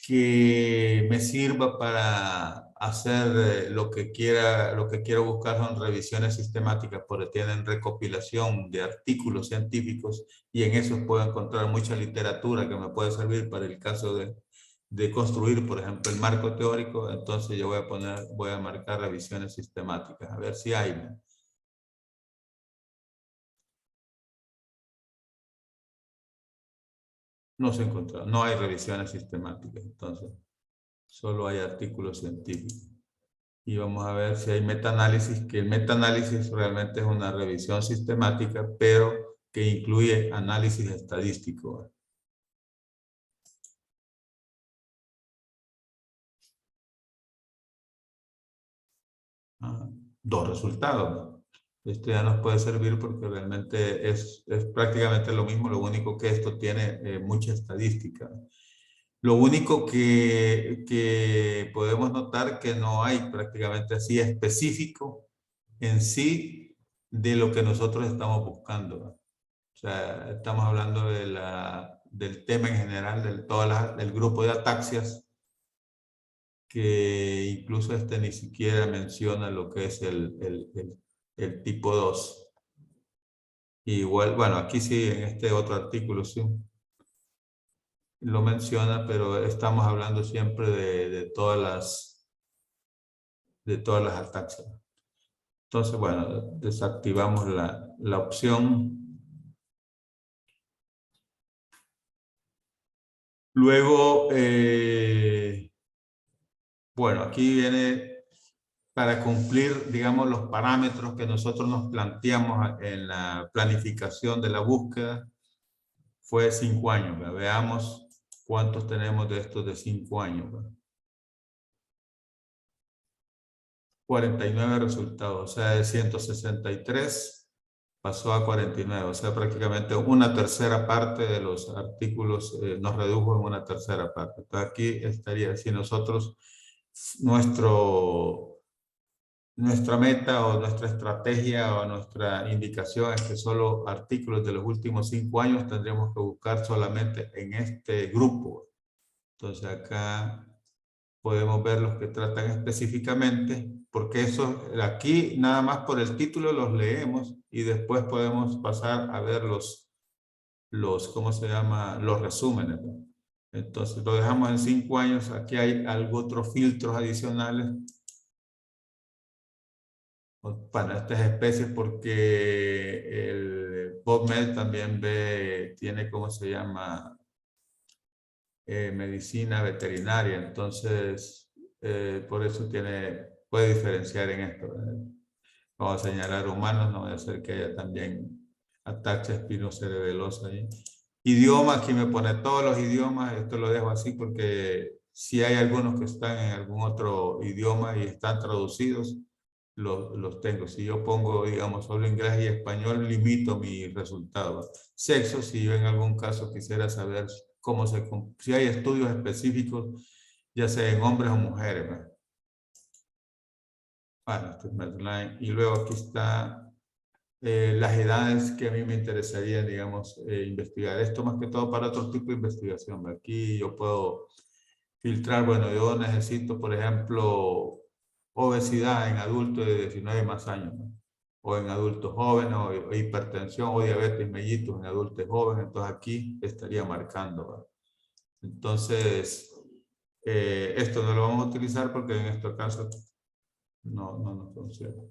que me sirva para hacer lo que quiero buscar son revisiones sistemáticas, porque tienen recopilación de artículos científicos y en eso puedo encontrar mucha literatura que me puede servir para el caso de construir, por ejemplo, el marco teórico. Entonces yo voy a marcar revisiones sistemáticas, a ver si hay. No se encontró, no hay revisiones sistemáticas, entonces solo hay artículos científicos. Y vamos a ver si hay metaanálisis, que el metaanálisis realmente es una revisión sistemática, pero que incluye análisis estadístico. Dos resultados. Esto ya nos puede servir porque realmente es prácticamente lo mismo, lo único que esto tiene mucha estadística. Lo único que podemos notar que no hay prácticamente así específico en sí de lo que nosotros estamos buscando. O sea, estamos hablando del tema en general, del grupo de ataxias, que incluso ni siquiera menciona lo que es el tipo 2. Igual, bueno, aquí sí, en este otro artículo sí lo menciona, pero estamos hablando siempre de todas las ataxias. Entonces, bueno, desactivamos la opción. Luego, bueno, aquí viene para cumplir, digamos, los parámetros que nosotros nos planteamos en la planificación de la búsqueda. Fue 5 años. ¿Verdad? Veamos cuántos tenemos de estos de 5 años. ¿Verdad? 49 resultados, o sea, de 163 pasó a 49, o sea, prácticamente una tercera parte de los artículos nos redujo en una tercera parte. Entonces aquí estaría, si nosotros, nuestro nuestra meta o nuestra estrategia o nuestra indicación es que solo artículos de los últimos 5 años tendríamos que buscar solamente en este grupo. Entonces acá podemos ver los que tratan específicamente, porque eso aquí nada más por el título los leemos y después podemos pasar a ver los ¿cómo se llama? Los resúmenes, ¿no? Entonces lo dejamos en 5 años. Aquí hay algo otros filtros adicionales para estas especies porque el PubMed también tiene, ¿cómo se llama? Medicina veterinaria, entonces por eso puede diferenciar en esto, ¿verdad? Vamos a señalar humanos, no va a ser que haya también ataxia espinocerebelosa ahí. Idioma, aquí me pone todos los idiomas, esto lo dejo así porque si hay algunos que están en algún otro idioma y están traducidos, los tengo. Si yo pongo, digamos, solo inglés y español, limito mi resultado. Sexo, si yo en algún caso quisiera saber si hay estudios específicos, ya sea en hombres o mujeres, ¿verdad? Bueno, este es Medline. Y luego aquí está las edades que a mí me interesaría, digamos, investigar. Esto más que todo para otro tipo de investigación. Aquí yo puedo filtrar, bueno, yo necesito, por ejemplo, obesidad en adultos de 19 más años, ¿no? O en adultos jóvenes, o hipertensión o diabetes mellitus en adultos jóvenes. Entonces aquí estaría marcando, ¿verdad? Entonces, esto no lo vamos a utilizar porque en este caso no nos funciona.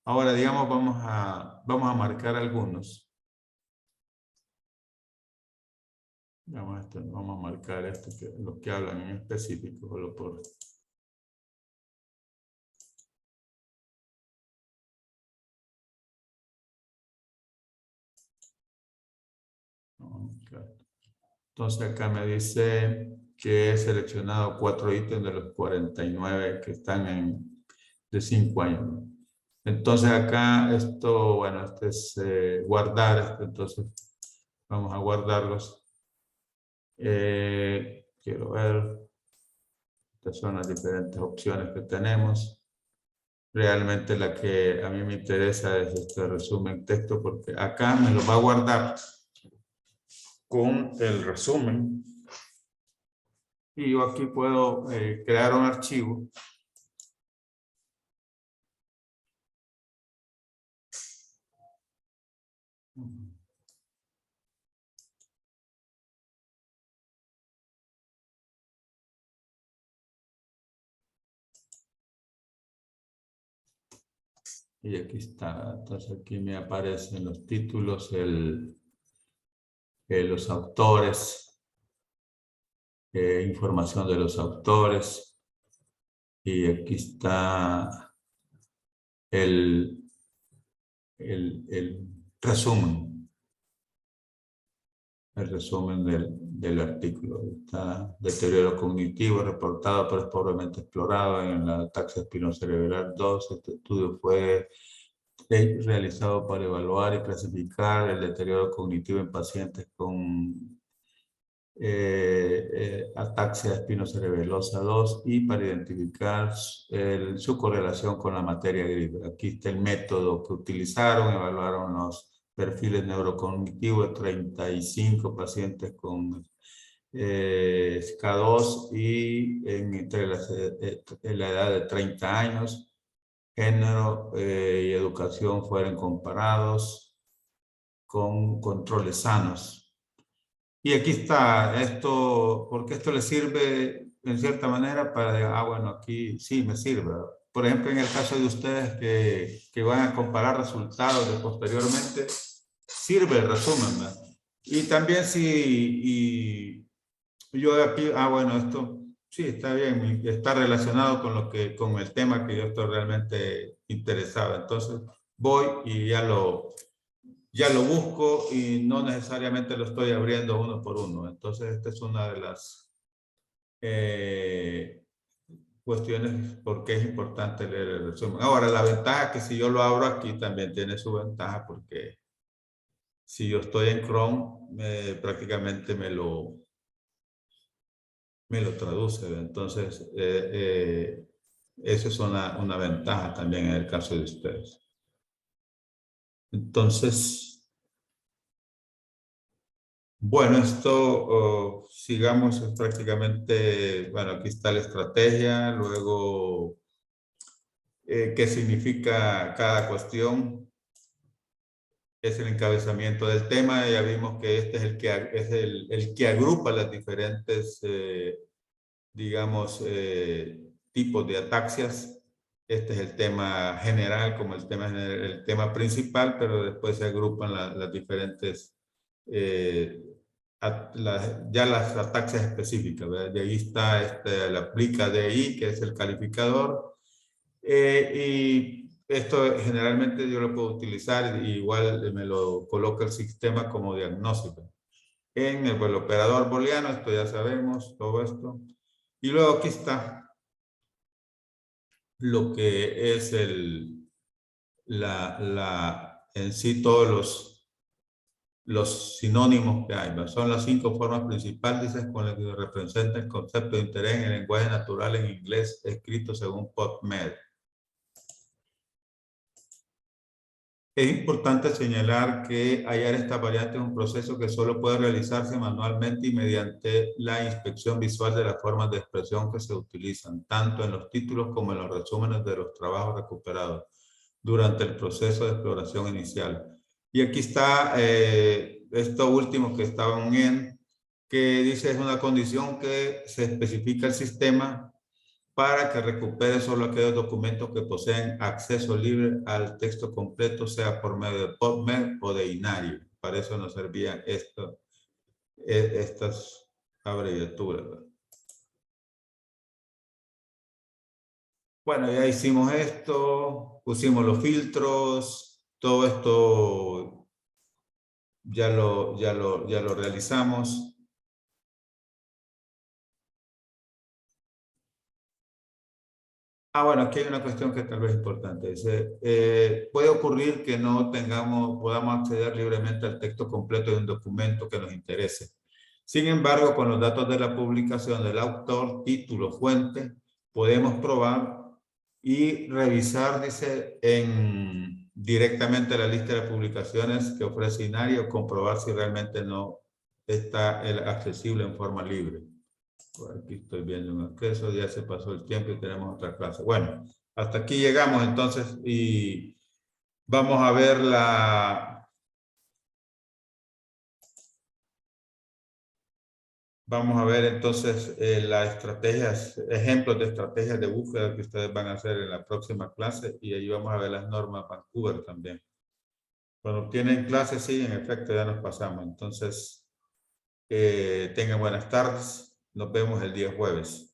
Ahora, digamos, vamos a marcar algunos. Vamos a marcar los que hablan en específico, solo por... Entonces acá me dice que he seleccionado 4 ítems de los 49 que están de 5 años, ¿no? Entonces acá esto, bueno, este es guardar, entonces vamos a guardarlos. Quiero ver, estas son las diferentes opciones que tenemos. Realmente la que a mí me interesa es este resumen texto porque acá me lo va a guardar con el resumen. Y yo aquí puedo crear un archivo. Y aquí está. Entonces aquí me aparecen los títulos, los autores, información de los autores. Y aquí está el resumen. El resumen del artículo. Está deterioro cognitivo reportado pero es pobremente explorado en la ataxia espinocerebral 2. Este estudio fue realizado para evaluar y clasificar el deterioro cognitivo en pacientes con ataxia espinocerebelosa 2 y para identificar su correlación con la materia gris. Aquí está el método que utilizaron, evaluaron los perfiles neurocognitivos de 35 pacientes con SCA2 y entre la edad de 30 años. Género y educación fueron comparados con controles sanos. Y aquí está esto, porque esto le sirve en cierta manera para, bueno, aquí sí me sirve. Por ejemplo, en el caso de ustedes que van a comparar resultados de posteriormente, sirve el resumen, ¿verdad? Y también si yo aquí, bueno, esto sí está bien, está relacionado con el tema que yo estoy realmente interesado. Entonces voy y ya lo busco y no necesariamente lo estoy abriendo uno por uno. Entonces, esta es una de las cuestiones por qué es importante leer el resumen. Ahora, la ventaja es que si yo lo abro aquí también tiene su ventaja porque si yo estoy en Chrome, prácticamente me lo traduce. Entonces, Eso es una ventaja también en el caso de ustedes. Entonces, bueno, esto, sigamos prácticamente, bueno, aquí está la estrategia, luego, qué significa cada cuestión. Es el encabezamiento del tema. Ya vimos que este es el que agrupa las diferentes, digamos, tipos de ataxias. Este es el tema general como el tema principal, pero después se agrupan las diferentes, ya las ataxias específicas, ¿verdad? De ahí está la aplica DI, que es el calificador. Y esto generalmente yo lo puedo utilizar, y igual me lo coloca el sistema como diagnóstico. En el operador booleano, esto ya sabemos, todo esto. Y luego aquí está lo que es en sí todos los sinónimos que hay, ¿verdad? Son las 5 formas principales, dice, con las que se representa el concepto de interés en el lenguaje natural en inglés escrito según PubMed. Es importante señalar que hallar esta variante es un proceso que solo puede realizarse manualmente y mediante la inspección visual de las formas de expresión que se utilizan, tanto en los títulos como en los resúmenes de los trabajos recuperados durante el proceso de exploración inicial. Y aquí está esto último que estaba en, que dice es una condición que se especifica el sistema para que recupere solo aquellos documentos que poseen acceso libre al texto completo, sea por medio de PubMed o de INARIO. Para eso nos servían estas abreviaturas. Bueno, ya hicimos esto, pusimos los filtros, todo esto ya lo realizamos. Bueno, aquí hay una cuestión que tal vez es importante. Dice, puede ocurrir que no podamos acceder libremente al texto completo de un documento que nos interese. Sin embargo, con los datos de la publicación del autor, título, fuente, podemos probar y revisar, dice, directamente la lista de publicaciones que ofrece INARI, o comprobar si realmente no está accesible en forma libre. Aquí estoy viendo un acceso, ya se pasó el tiempo y tenemos otra clase. Bueno, hasta aquí llegamos entonces, y vamos a ver entonces las estrategias, ejemplos de estrategias de búsqueda que ustedes van a hacer en la próxima clase, y ahí vamos a ver las normas Vancouver también. Cuando tienen clases, sí, en efecto, ya nos pasamos. Entonces, tengan buenas tardes. Nos vemos el día jueves.